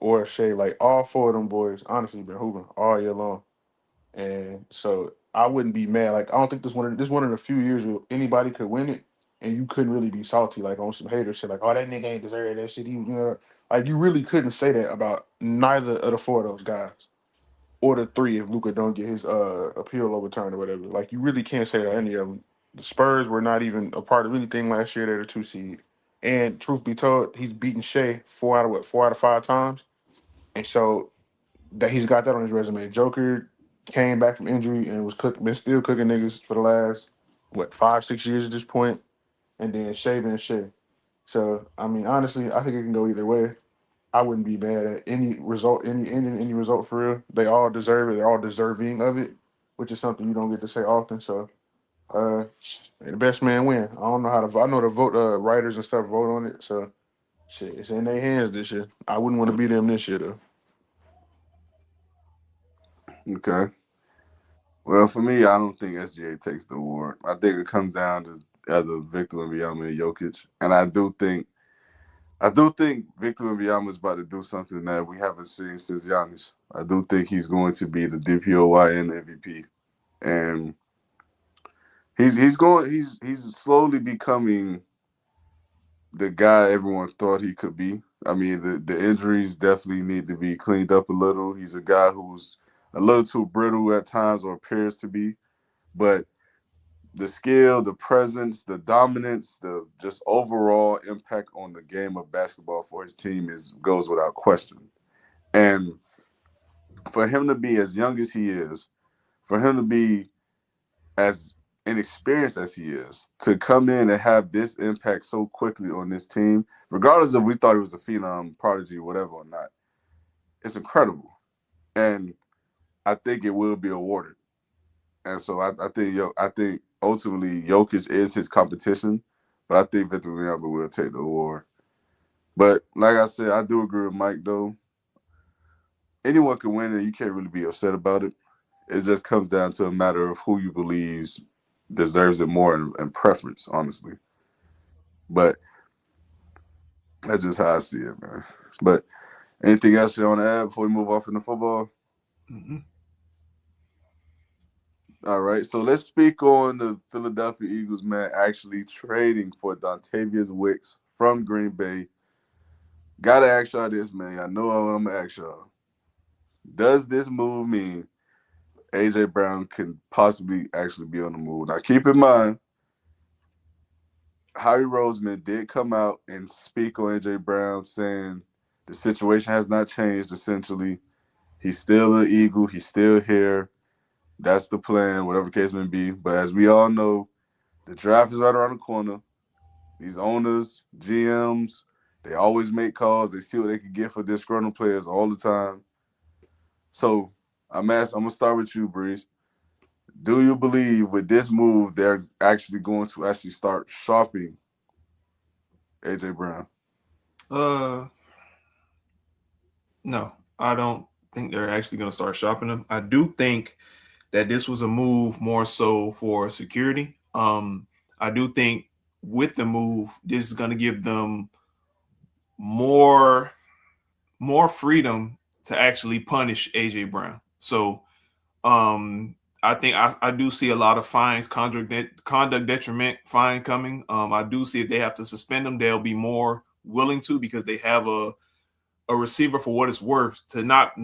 or Shea, like all four of them boys, honestly been hooping all year long. And so I wouldn't be mad. Like I don't think this one of the few years where anybody could win it, and you couldn't really be salty like on some hater shit. Like, oh, that nigga ain't deserve that shit. Like you really couldn't say that about neither of the four of those guys, or the three if Luca don't get his appeal overturned or whatever. Like you really can't say that any of them. The Spurs were not even a part of anything last year. They're the 2 seed. And truth be told, he's beaten Shea 4 out of 5 times. And so that he's got that on his resume. Joker came back from injury and been still cooking niggas for the last 5-6 years at this point, and then Shea been Shea. So I mean, honestly, I think it can go either way. I wouldn't be mad at any result, any result for real. They all deserve it. They're all deserving of it, which is something you don't get to say often. So the best man win. I don't know how to vote. I know the vote writers and stuff vote on it. So shit, it's in their hands this year. I wouldn't want to be them this year though. Okay. Well, for me, I don't think SGA takes the award. I think it comes down to either Victor Wembanyama and Jokic, and I do think Victor Wembanyama is about to do something that we haven't seen since Giannis. I do think he's going to be the DPOY and MVP, and he's slowly becoming the guy everyone thought he could be. I mean, the injuries definitely need to be cleaned up a little. He's a guy who's a little too brittle at times, or appears to be, but the skill, the presence, the dominance, the just overall impact on the game of basketball for his team is goes without question. And for him to be as young as he is, for him to be as inexperienced as he is, to come in and have this impact so quickly on this team, regardless if we thought he was a phenom, prodigy, whatever or not, it's incredible. And I think it will be awarded. And so I think ultimately Jokic is his competition, but I think Victor Wembanyama will take the award. But like I said, I do agree with Mike though. Anyone can win, and you can't really be upset about it. It just comes down to a matter of who you believes deserves it more and preference, honestly. But that's just how I see it, man. But anything else you want to add before we move off into football? Mm-hmm. All right, so let's speak on the Philadelphia Eagles, man, actually trading for Dontavius Wicks from Green Bay. Gotta ask y'all this, man. I know what I'm gonna ask y'all. Does this move mean AJ Brown can possibly actually be on the move? Now, keep in mind, Harry Roseman did come out and speak on AJ Brown, saying the situation has not changed. Essentially, he's still an Eagle. He's still here. That's the plan, whatever case may be. But as we all know, the draft is right around the corner. These owners, GMs, they always make calls. They see what they can get for disgruntled players all the time. So I'm gonna start with you, Breeze. Do you believe with this move they're actually going to actually start shopping AJ Brown? Uh, no, I don't think they're actually going to start shopping them. I do think that this was a move more so for security. I do think with the move, this is going to give them more more freedom to actually punish AJ Brown. So um, I think I do see a lot of fines, conduct detriment fine coming. I do see if they have to suspend them, they'll be more willing to because they have a receiver for what it's worth to not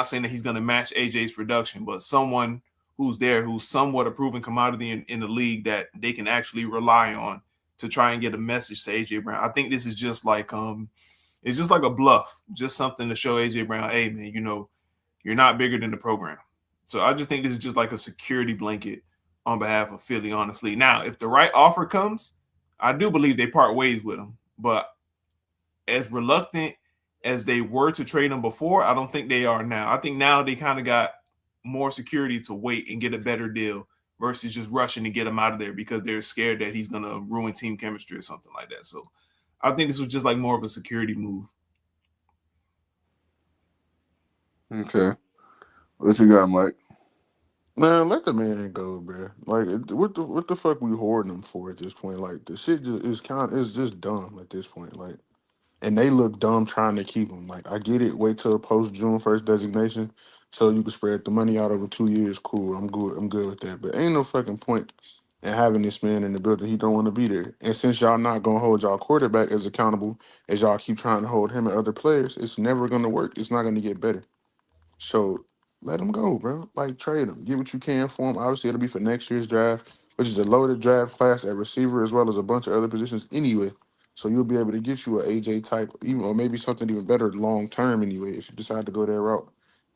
saying that he's going to match AJ's production, but someone who's there who's somewhat a proven commodity in the league that they can actually rely on to try and get a message to AJ Brown. I think this is just like it's just like a bluff, just something to show AJ Brown, hey man, you're not bigger than the program. So I just think this is just like a security blanket on behalf of Philly, honestly. Now, if the right offer comes, I do believe they part ways with him. But as reluctant as they were to trade him before, I don't think they are now. I think now they kind of got more security to wait and get a better deal versus just rushing to get him out of there because they're scared that he's going to ruin team chemistry or something like that. So I think this was just like more of a security move. Okay. What you got, Mike? Man, let the man go, bro. Like, what the fuck we hoarding him for at this point? Like, the shit just is is just dumb at this point. Like, and they look dumb trying to keep him. Like, I get it. Wait till post June 1st designation, so you can spread the money out over 2 years. Cool. I'm good. I'm good with that. But ain't no fucking point in having this man in the building. He don't want to be there. And since y'all not gonna hold y'all quarterback as accountable as y'all keep trying to hold him and other players, it's never gonna work. It's not gonna get better. So let him go, bro. Like trade him. Get what you can for him. Obviously, it'll be for next year's draft, which is a loaded draft class at receiver as well as a bunch of other positions anyway. So you'll be able to get you a AJ type, even or maybe something even better long term anyway. If you decide to go that route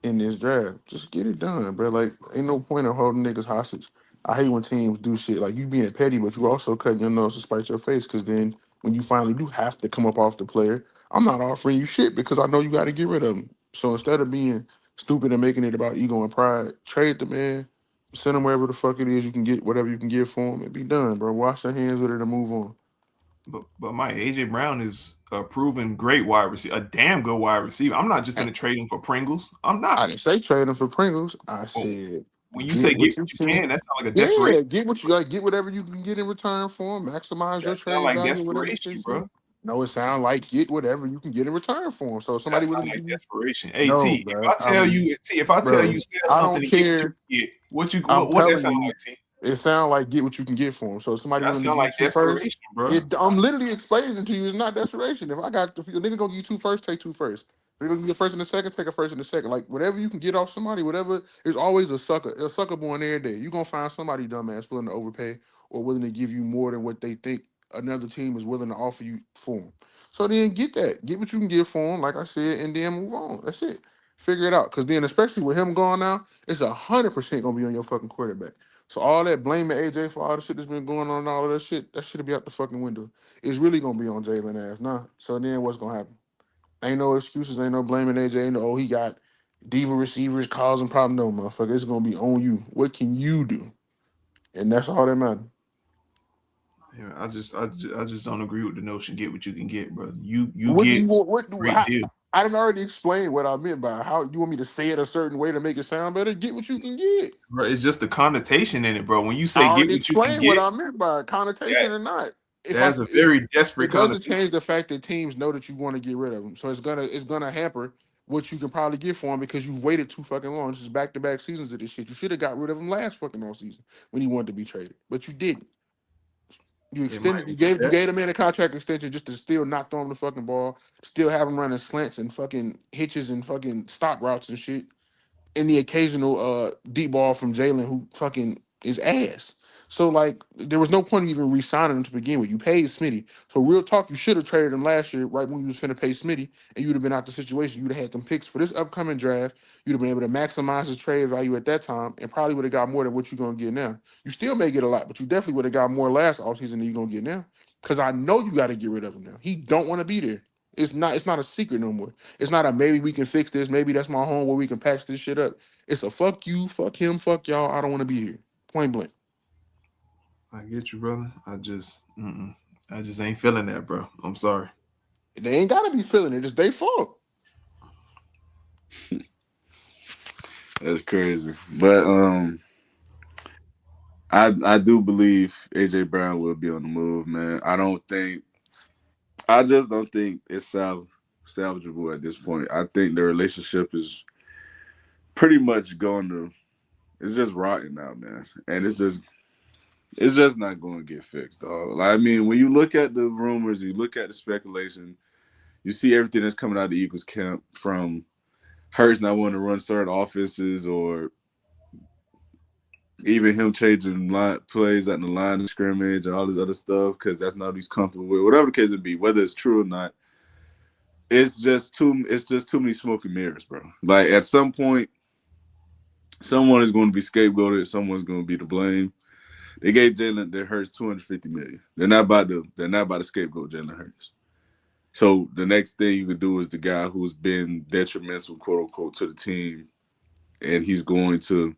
in this draft, just get it done, bro. Like ain't no point in holding niggas hostage. I hate when teams do shit like you being petty, but you also cutting your nose to spite your face. Because then when you finally do have to come up off the player, I'm not offering you shit because I know you got to get rid of him. So instead of being stupid and making it about ego and pride. Trade the man, send him wherever the fuck it is. You can get whatever you can get for him and be done, bro. Wash your hands with it and move on. But my AJ Brown is a proven great wide receiver, a damn good wide receiver. I'm not just I gonna trade him for Pringles. I'm I not. didn't say trade him for Pringles. I Well, said when you say get get what you what you can. can, that sounds like a Yeah, desperation. get what you like. Get whatever you can get in return for him. Maximize That your sounds trade like value, whatever the desperation, case is. bro. No, it sounds like get whatever you can get in return for him. So if That somebody willing sounds to like give you, desperation. Hey no, T, if bro. I tell you T, if I tell Bro, you sell I something don't and get what you care. can get, I'm what that telling sound you, like, T? it sounds like get what you can get for him. So if somebody That willing to sound give you like two first, desperation, bro. I'm literally explaining it to you. It's not desperation. If I got the nigga gonna give you two first, take two first. If they're gonna give you a first and a second, take a first and a second. Like whatever you can get off somebody, whatever. There's always a sucker born every day. You gonna find somebody dumbass willing to overpay or willing to give you more than what they think another team is willing to offer you for them. So then get that, get what you can get for them, like I said, and then move on. That's it. Figure it out. Cause then, especially with him gone now, it's 100% gonna be on your fucking quarterback. So all that blaming AJ for all the shit that's been going on and all of that should be out the fucking window. It's really gonna be on Jalen ass now. So then what's gonna happen? Ain't no excuses, ain't no blaming AJ, ain't no he got diva receivers causing problem. No, motherfucker, it's gonna be on you. What can you do? And that's all that matters. Yeah, I just don't agree with the notion get what you can get, bro. You What do get you want? What a do great how, deal. I didn't already explain what I meant by how you want me to say it a certain way to make it sound better. Get what you can get. Bro, it's just the connotation in it, bro. When you I say get already what you can explained what get, I meant by that connotation or not. If that I is a very desperate it doesn't connotation. change the fact that teams know that you want to get rid of them, so it's gonna hamper what you can probably get for him because you've waited too fucking long. This is back to back seasons of this shit. You should have got rid of him last fucking all season when he wanted to be traded, but you didn't. You It might extended. be You that. gave the man a contract extension just to still not throw him the fucking ball, still have him running slants and fucking hitches and fucking stop routes and shit and the occasional deep ball from Jalen who fucking is ass. So like there was no point in even re-signing him to begin with. You paid Smitty. So real talk, you should have traded him last year, right when you was finna pay Smitty, and you'd have been out the situation. You'd have had them picks for this upcoming draft. You'd have been able to maximize his trade value at that time and probably would have got more than what you're gonna get now. You still may get a lot, but you definitely would have got more last offseason than you're gonna get now. Cause I know you gotta get rid of him now. He don't want to be there. It's not a secret no more. It's not a maybe we can fix this, maybe that's my home where we can patch this shit up. It's a fuck you, fuck him, fuck y'all. I don't want to be here. Point blank. I get you, brother. I just ain't feeling that, bro. I'm sorry. They ain't gotta be feeling it. It's their fault. That's crazy. But I do believe AJ Brown will be on the move, man. I just don't think it's salvageable at this point. I think the relationship is pretty much going to it's just rotten now, man. And it's just not going to get fixed, dog. Like, I mean, when you look at the rumors, you look at the speculation, you see everything that's coming out of the Eagles camp from Hurts not wanting to run certain offenses or even him changing plays at the line of scrimmage and all this other stuff because that's not what he's comfortable with. Whatever the case would be, whether it's true or not, it's just too many smoke and mirrors, bro. Like at some point, someone is going to be scapegoated, someone's going to be to blame. They gave Jalen their Hurts 250 million. They're not about to scapegoat Jalen Hurts. So the next thing you could do is the guy who's been detrimental, quote unquote, to the team, and he's going to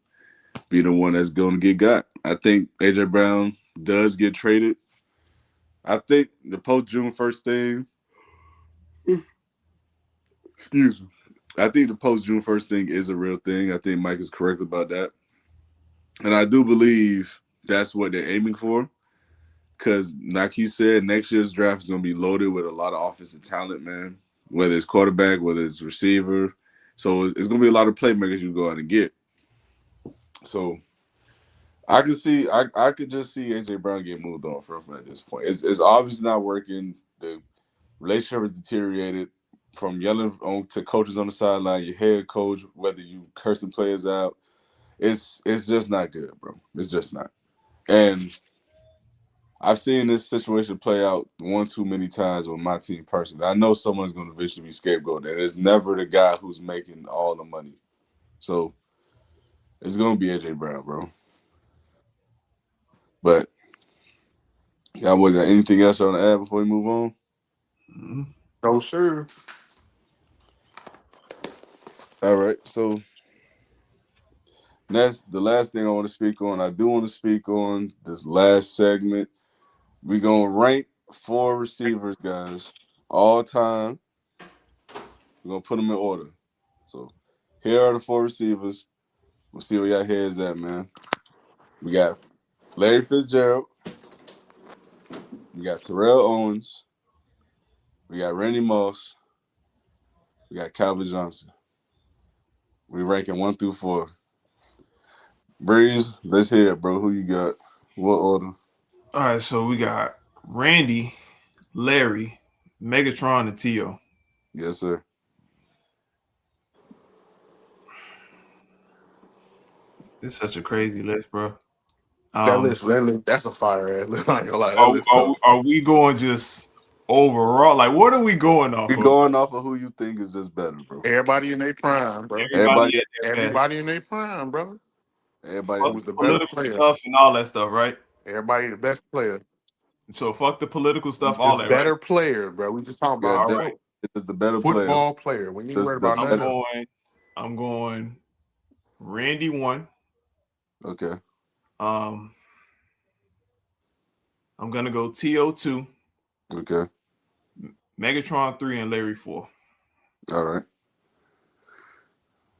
be the one that's going to get got. I think AJ Brown does get traded. I think the post June 1st thing, excuse me. I think the post June 1st thing is a real thing. I think Mike is correct about that. And I do believe that's what they're aiming for. Because, like he said, next year's draft is going to be loaded with a lot of offensive talent, man. Whether it's quarterback, whether it's receiver. So it's going to be a lot of playmakers you go out and get. So I could just see AJ Brown get moved on from at this point. It's obviously not working. The relationship has deteriorated from yelling on to coaches on the sideline, your head coach, whether you cursing players out. It's just not good, bro. It's just not. And I've seen this situation play out one too many times with my team personally. I know someone's going to eventually be scapegoated, and it's never the guy who's making all the money. So it's going to be AJ Brown, bro. But y'all wasn't anything else you want to add before we move on? Mm-hmm. No, sir. All right. So that's the last thing I want to speak on. I do want to speak on this last segment. We're going to rank 4 receivers, guys, all time. We're going to put them in order. So here are the 4 receivers. We'll see where y'all heads at, man. We got Larry Fitzgerald. We got Terrell Owens. We got Randy Moss. We got Calvin Johnson. We ranking 1 through 4. Breeze, let's hear it, bro. Who you got? What order? All right, so we got Randy, Larry, Megatron, and Tio. Yes, sir. It's such a crazy list, bro. That's a fire ass list. I ain't gonna lie, that list tough. Are we going just overall? Like, what are we going We off of? going off of who you think is just better, bro. Everybody in their prime, bro. Everybody, Everybody at their best. Everybody in their prime, brother. everybody. Fuck Who's the the better political player? stuff and all that stuff, right? Everybody the best player. So fuck the political stuff, Who's all just that, right? better player, bro. We just talking Yeah, about All just right. is the better player. football player. We ain't worried Just the about I'm nothing better. else. going. I'm going. Randy 1. Okay. Um, I'm gonna go To 2, Okay. Megatron 3, and Larry 4. All right.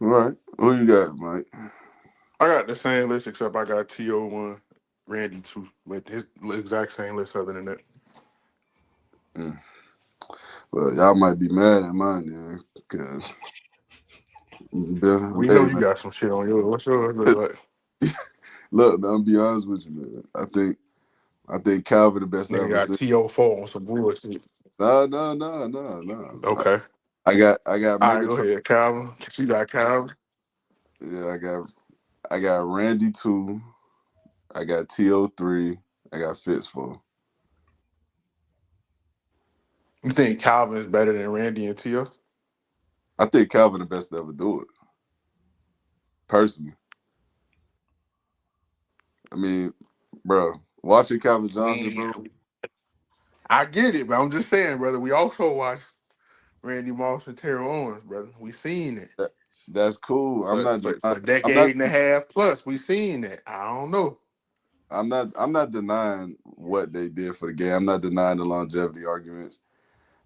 All right. Who you got, Mike? I got the same list except I got TO1, Randy 2, with his exact same list other than that. Mm. Well, y'all might be mad at mine then, because We know hey you man, got some shit on yours. What's yours look like? look, I'm gonna be honest with you, man. I think Calvin the best I Nigga ever got seen. TO4 on some bullshit. No. Okay. I got All right, go Megatron. ahead, Calvin. You got Calvin. Yeah, I got Randy 2. I got To 3. I got Fitz 4. You think Calvin is better than Randy and Tio? I think Calvin the best to ever do it. Personally, I mean, bro, watching Calvin Johnson, We, bro. I get it, but I'm just saying, brother. We also watched Randy Moss and Terrell Owens, brother. We seen it That, that's cool. I'm for, not for, denying. for a I'm not. decade and a half plus. We seen it. I don't know. I'm not denying what they did for the game. I'm not denying the longevity arguments,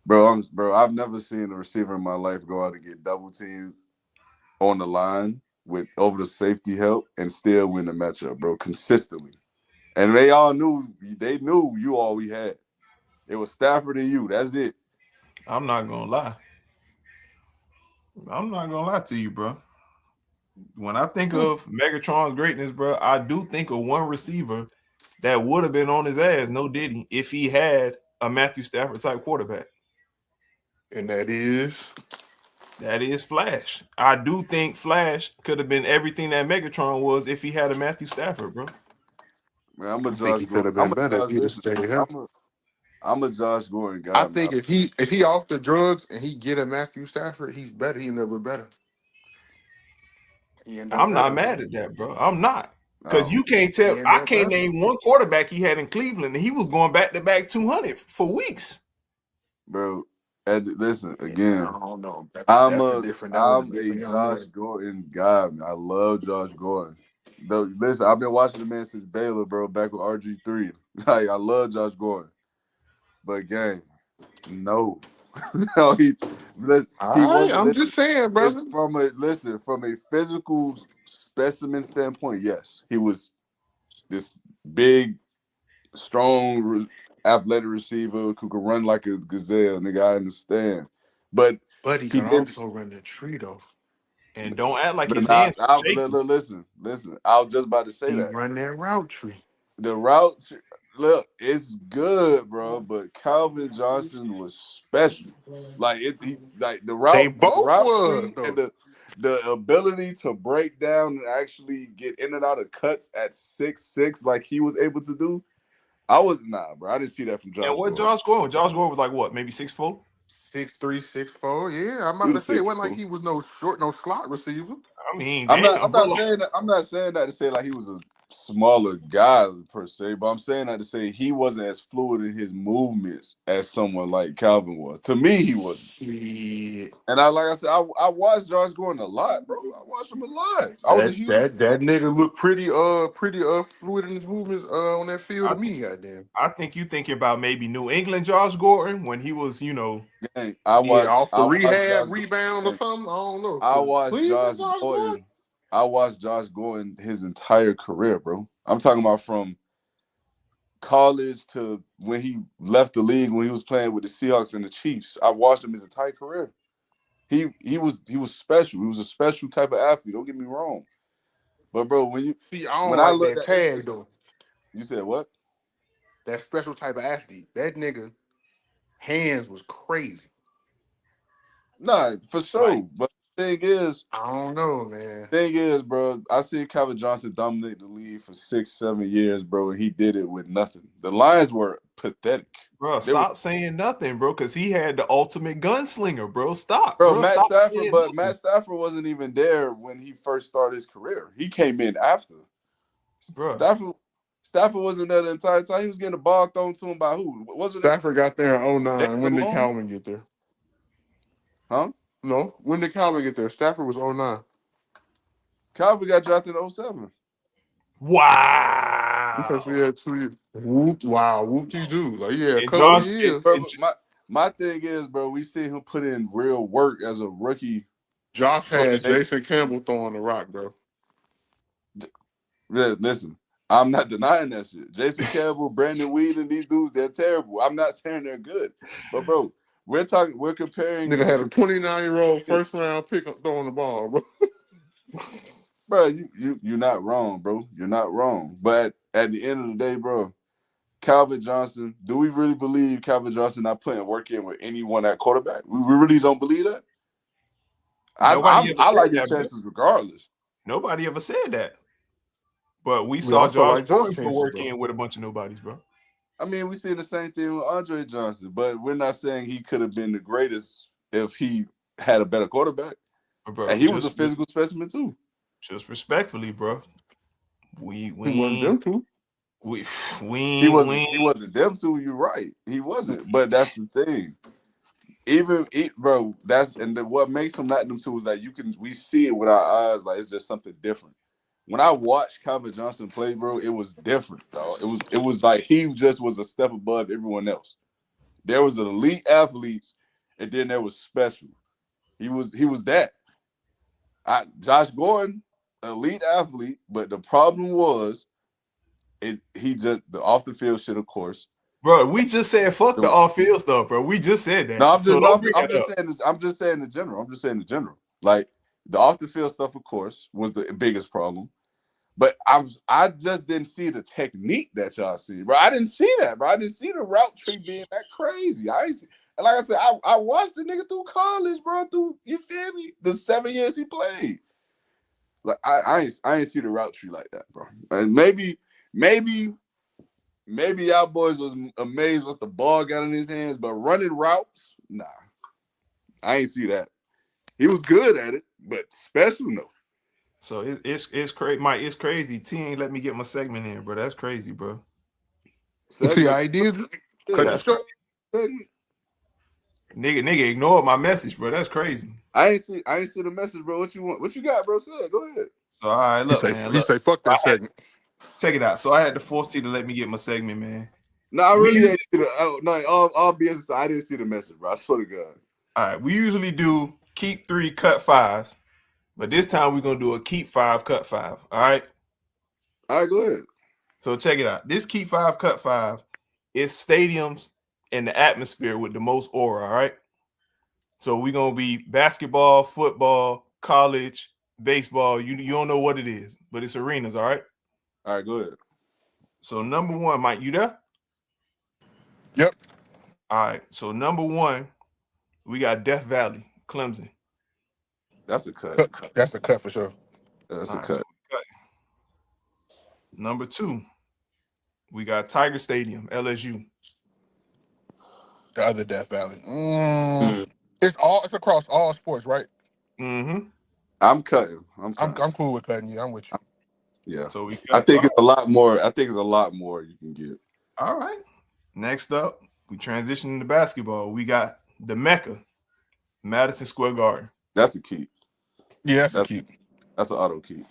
bro. I've never seen a receiver in my life go out and get double teamed on the line with over the safety help and still win the matchup, bro, consistently. And they all knew. They knew you all we had. It was Stafford and you. That's it. I'm not gonna lie. I'm not gonna lie to you, bro. When I think of Megatron's greatness, bro, I do think of one receiver that would have been on his ass, no Diddy, if he had a Matthew Stafford type quarterback. And that is, That is Flash. I do think Flash could have been everything that Megatron was if he had a Matthew Stafford, bro. Man, I'm a I think Josh he could Gordon. have I'm been a better if Josh. he'd have Listen, stayed here. I'm a Josh Gordon I guy, man. think if he off the drugs and he get a Matthew Stafford, he's better. He never better. He end up I'm not better, mad bro. at that, bro. I'm not. I Because don't know. you can't He tell, end I up can't better. name one quarterback he had in Cleveland, and he was going back to back 200 for weeks. Bro. Listen Yeah, again. I don't know. I'm That's a a different. That was a I'm a different young Josh boy. Gordon guy. Man. I love Josh Gordon. Though, listen, I've been watching the man since Baylor, bro. Back with RG3. Like I love Josh Gordon, but gang, no. No, he All right, wasn't. I'm Listen, just saying, if brother. from a physical specimen standpoint, yes, he was this big, strong, athletic receiver who could run like a gazelle. Nigga, I understand, but But he he could did. also run the tree though. And don't act like But his now, hands were shaky. listen. I was just about to say He that. run that route tree. The route, look, it's good, bro. But Calvin Johnson was special. Like like They the both route was tree and though. the ability to break down and actually get in and out of cuts at 6'6", like he was able to do. Bro. I didn't see that from And Josh what Gordon. Josh Gordon? Josh Gordon was like what, maybe 6'4"? 6'3", 6'4". Yeah, I'm He about to was say it wasn't 6'4". like he was no short, no slot receiver. I mean, I'm not. I'm damn, bro. not saying that. I'm not saying that to say like he was a smaller guy per se, but I'm saying that to say he wasn't as fluid in his movements as someone like Calvin was. To me, he wasn't. Shit. And like I said, I watched Josh Gordon a lot, bro. I watched him a lot. I was a That huge that fan. that nigga looked pretty fluid in his movements on that field I to me, goddamn. I think you thinking about maybe New England Josh Gordon when he was, Gang, Yeah, off the I watched rehab Josh rebound or Gordon. something. I don't know. I Cause watched Cleveland Josh Josh Gordon. Gordon. I watched Josh Gordon his entire career, bro. I'm talking about from college to when he left the league when he was playing with the Seahawks and the Chiefs. I watched him his entire career. He was special. He was a special type of athlete. Don't get me wrong. But bro, See, I don't when I like looked that at tag though. you said what? That special type of athlete. That nigga hands was crazy. Nah, for like, sure. But I don't know, man. thing is, bro, I seen Calvin Johnson dominate the league for 6, 7 years, bro, and he did it with nothing. The Lions were pathetic. bro, They were, stop saying nothing, bro, because he had the ultimate gunslinger, bro. Stop, bro, bro. Stop saying Matt nothing, Stafford wasn't even there when he first started his career. He came in after. bro. Stafford Stafford wasn't there the entire time. He was getting the ball thrown to him by who? Wasn't it Stafford got there in '09. David When did Long? Calvin get there? Huh? No. When did Calvin get there? Stafford was '09. Calvin got drafted in '07. Okay, so he Wow. had 2 years. Whoop, wow, whoop de doo. Like, yeah, a And couple of Josh, years. Bro, my thing is, bro, we see him put in real work as a rookie. Josh So had maybe, Jason Campbell throwing the rock, bro. listen, I'm not denying that shit. Jason Campbell, Brandon Weed, and these dudes, they're terrible. I'm not saying they're good, but bro, we're comparing, Nigga had a 29-year-old first round pick up throwing the ball, bro. bro. You're not wrong, bro. You're not wrong. But at the end of the day, bro, Calvin Johnson, do we really believe Calvin Johnson not putting work in with anyone at quarterback? We really don't believe that. nobody ever I said like his that, bro. chances regardless. Nobody ever said that. But we We saw also Josh like Josh Gordon put chances, work though. in with a bunch of nobodies, bro. I mean, we see the same thing with Andre Johnson, but we're not saying he could have been the greatest if he had a better quarterback. Bro, And he was a physical specimen too. just respectfully, bro. We He wasn't we them two. we He we wasn't. we He wasn't them two. You're right. He wasn't. But that's the thing. Bro, what makes him not them two is that we see it with our eyes. Like it's just something different. When I watched Calvin Johnson play, bro, it was different, dog. It was like he just was a step above everyone else. There was an elite athletes, and then there was special. He was that. Josh Gordon, elite athlete, but the problem was he just the off the field shit, of course. bro, we just said fuck the The- off field stuff, bro. We just said no, that. So don't bring I'm that just up. saying this, I'm just saying in general. I'm just saying in general. Like the off the field stuff, of course, was the biggest problem. But I just didn't see the technique that y'all see, bro. I didn't see that, bro. I didn't see the route tree being that crazy. I ain't see, and like I said, I watched the nigga through college, bro. Through you feel me? The 7 years he played. Like I ain't see the route tree like that, bro. And maybe y'all boys was amazed once the ball got in his hands, but running routes, nah, I ain't see that. He was good at it, but special no. So it's crazy, Mike. It's crazy. T ain't let me get my segment in, bro. That's crazy, bro. See how Segment, he did? Cut yeah, the That's show. crazy. segment. Nigga ignored my message, bro. That's crazy. I ain't see the message, bro. What you want? What you got, bro? Say it. Go ahead. So all right, He look, say, man, he look. say, fuck So I that had segment. check it out. So I had to force T to let me get my segment, man. No, I We really usually, ain't see the. No, all business. I didn't see the message, bro. I swear to God. all right, we usually do keep 3, cut 5s, but this time we're gonna do a keep 5, cut 5. All right. All right, go ahead. So check it out. This keep 5, cut 5 is stadiums and the atmosphere with the most aura. All right. So we're gonna be basketball, football, college, baseball. You don't know what it is, but it's arenas. All right. All right, go ahead. So number one, Mike, you there? Yep. All right. So number one, we got Death Valley, Clemson. That's a cut. Cut. That's a cut for sure. That's All a right. So cut. we cut. Number two, we got Tiger Stadium, LSU. The other Death Valley. Mm, It's across all sports, right? Mm-hmm. I'm cutting. I'm I'm cutting. cool with cutting you. I'm with you. Yeah. So we I cut. think it's a lot more. I think it's a lot more you can get. All right. Next up, we transition into basketball. We got the Mecca, Madison Square Garden. That's a keep. Yeah, that's a That's keep. that's an auto keep.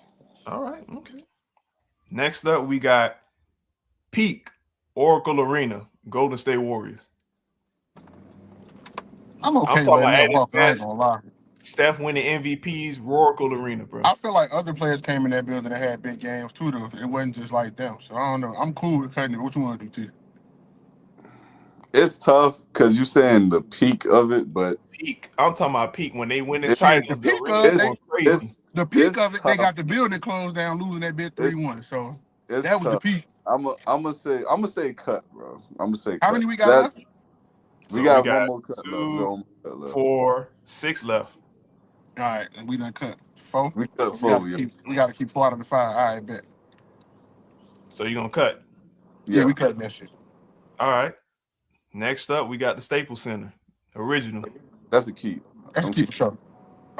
All right. Okay. Next up, we got Peak, Oracle Arena, Golden State Warriors. I'm I'm okay talking letting about that at its walk. I ain't best, gonna lie. Steph winning MVPs, Oracle Arena, bro. I feel like other players came in that building that had big games too, though. It wasn't just like them. So I don't know. I'm cool with cutting it. What you want to do, T? It's tough because you saying the peak of it, but Peak. I'm talking about peak when they win the it, Shit, the titles. The peak arena of it's going they, crazy. it's the peak it's of it, they tough. got the building closed down, losing that bit It's 3-1. So it's that was the tough. peak. I'm gonna say cut, bro. I'm gonna say How cut. many we got That left? we So we got got one more cut left. We got 2, one more cut left. 4, 6 left. All right, and we done cut 4. We cut So we got to four. Yeah. keep 4 out of the 5. All right, bet. So you're gonna cut. Yeah, Yeah. we cutting that shit. All right. Next up, we got the Staples Center, original. That's a keep. That's a I'm keep keep. for sure.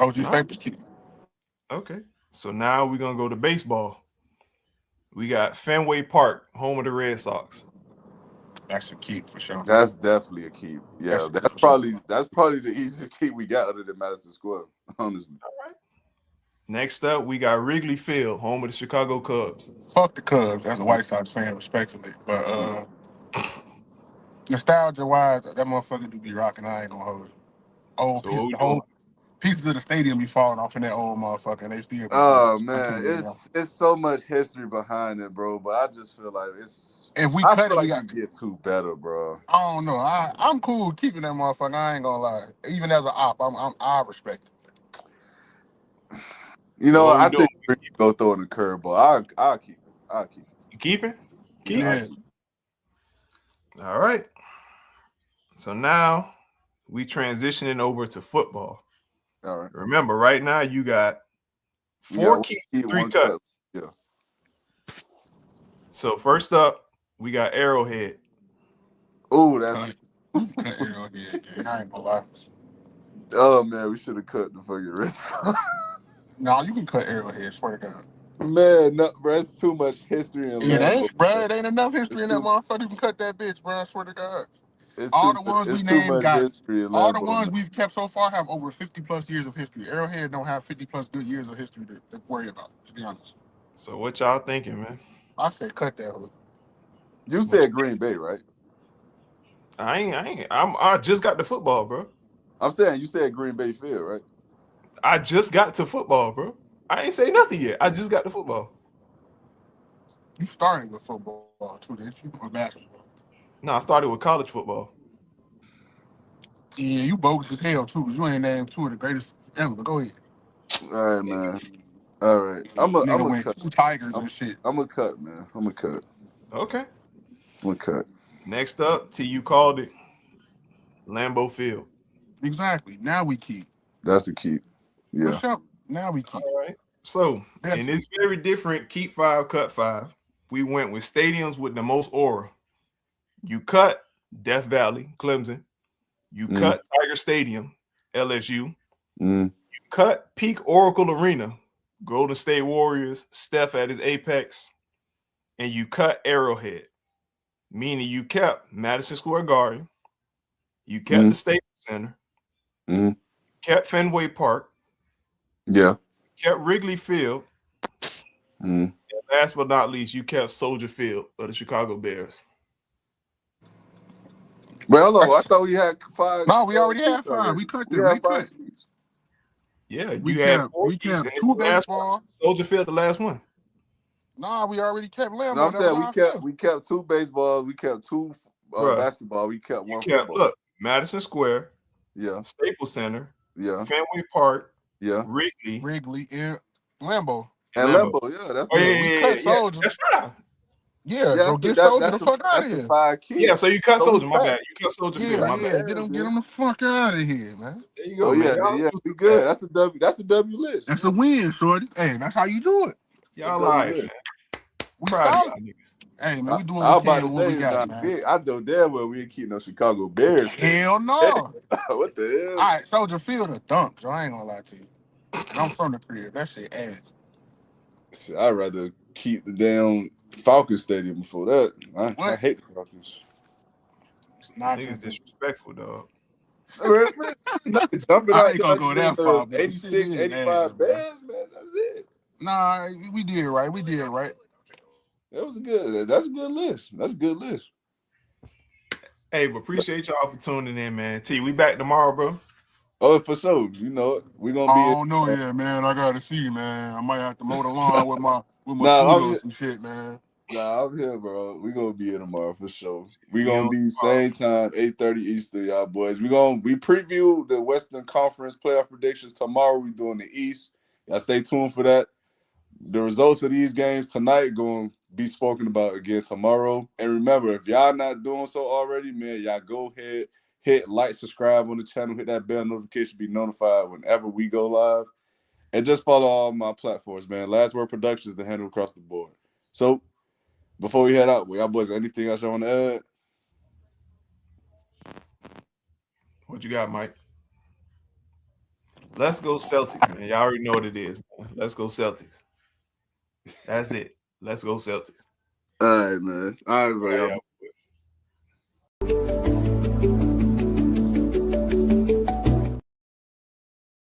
OG All right. Staples keep. Okay. So now we're gonna go to baseball. We got Fenway Park, home of the Red Sox. That's a keep for sure. That's definitely a keep. That's Yeah. a That's keep for sure. probably the easiest keep we got other than Madison Square. Honestly. All right. Next up, we got Wrigley Field, home of the Chicago Cubs. Fuck the Cubs as a White Sox fan, respectfully. But nostalgia wise, that motherfucker do be rocking. I ain't gonna hold it. Old So what pieces, we the doing? whole pieces of the stadium be falling off in that old motherfucker, and they still be good. Oh I man, can't really know. it's so much history behind it, bro. But I just feel like If we I cut feel it, we like got. you get two better, bro. I don't know. I'm cool with keeping that motherfucker. I ain't gonna lie. Even as an op, I respect it. You So know, what we I doing? think we can go throwing the curveball. I'll keep it. I'll keep it. You keeping? Yeah, Keep. I Yeah. keep All right. So now we transitioning over to football. it. All right. Remember, right now you got We got 4 one keep, keep, 3 one cut. cut. Yeah. So first up, we got Arrowhead. Oh, that's Cut. Cut Arrowhead, gang. I ain't gonna lie. oh man, we should have cut the fucking wrist. No, you can cut Arrowhead. Swear to God. Man, no, bro, that's too much history in It Lambeau. ain't, bro. Man. It ain't enough It's history in that too motherfucker. You can cut that bitch, bro. I swear to God. it's All too the much ones we it's too named much got. history in All the Lambeau, ones man. we've kept so far have over 50 plus years of history. Arrowhead don't have 50 plus good years of history to worry about, to be honest. So what y'all thinking, man? I say cut that hook. You What said Green Bay, right? I just got to football, bro. I'm saying you said Green Bay Field, right? I just got to football, bro. I ain't say nothing yet. I just got to football. You started with football too, didn't you? Or basketball? No, I started with college football. Yeah, you bogus as hell too, because you ain't named 2 of the greatest ever. But go ahead. All right, man. All right. I'm Nigga a went cut. 2 Tigers I'm and shit. I'm a cut, man. I'm a cut. Okay. I'm a cut. Next up, T, you called it Lambeau Field. Exactly. Now we keep. That's a keep. For Yeah. sure. Now we keep. All right. So in Definitely. this very different keep 5, cut 5, we went with stadiums with the most aura. You cut Death Valley, Clemson. You Mm, cut Tiger Stadium, LSU. mm, You cut Peak Oracle Arena, Golden State Warriors, Steph at his apex. And you cut Arrowhead, meaning you kept Madison Square Garden. You kept mm, the Staples Center, mm. kept Fenway Park, Yeah. kept Wrigley Field, Mm. and last but not least, you kept Soldier Field of the Chicago Bears. Well, no, I thought we had 5. No, we already had Keeps 5. We already. cut We them. had They 5 cut. keeps. Yeah, We you had kept 4 we keeps, and kept this 2 the last one. baseball. Soldier Field, the last one. Nah, we already kept No, I'm Lambo. That was saying our 5th. we kept 2 baseballs. We kept 2 Bruh, basketball. We kept you 1 kept football. look Madison Square, Yeah, Staples Center, yeah, Fenway Park, yeah. Wrigley, Wrigley and Lambo. and And Lambeau. Lembo, yeah, that's Oh Yeah, the we cut yeah. Soldier. That's 5. Yeah, yeah, so get Soldier the fuck out that's of the here. 5 Yeah, keys. so you cut So we Soldier. My cut. bad. You cut Soldier We Field. Yeah, My cut bad. yeah. Get theirs, him man. the fuck out of here, man. There you Oh go, man. yeah, Y'all yeah, was we too good. bad. That's a W. That's a W list. That's a win, shorty. Hey, that's how you do it. A Y'all all W right, list. man. We Proud of solid. y'all niggas. Hey, man, we do what I we was about can to with what we say, got, nah, man. I know damn well we ain't keep no Chicago Bears fans. Hell no. What the All right, Soldier Field a dunk, so I ain't gonna lie to you. And I'm from the crib. That shit ass. hell? I'd rather keep the damn Falcons Stadium before that. I What? hate the Falcons. It's not Niggas just a, disrespectful, dog. Man, not jumping I out ain't there gonna like go you in that the far, but the shit 86, is ass, 85 bro. Bears, man. That's it. Nah, we did right. We did right. That's a good list. That's a good list. Hey, but appreciate y'all for tuning in, man. T, we back tomorrow, bro. Oh, for sure. You know it. We're gonna be I in. don't know yet, man. I gotta see, man. I might have to mow the lawn with my Nah, scooter I'm or here. some shit, man. Nah, I'm here, bro. We're gonna be here tomorrow for sure. We're We gonna on be same time, 8:30 Eastern, y'all boys. We preview the Western Conference playoff predictions tomorrow. We doing the East. Y'all stay tuned for that. The results of these games tonight going to be spoken about again tomorrow. And remember, if y'all not doing so already, man, y'all go ahead, hit like, subscribe on the channel, hit that bell notification, be notified whenever we go live. And just follow all my platforms, man. LastWord Productions, the handle across the board. So before we head out, y'all boys, anything else y'all want to add? What you got, Mike? Let's go Celtics, man. Y'all already know what it is, man. Let's go Celtics. That's it. Let's go Celtics. All right, man. All right, bro. All right, Y'all y'all.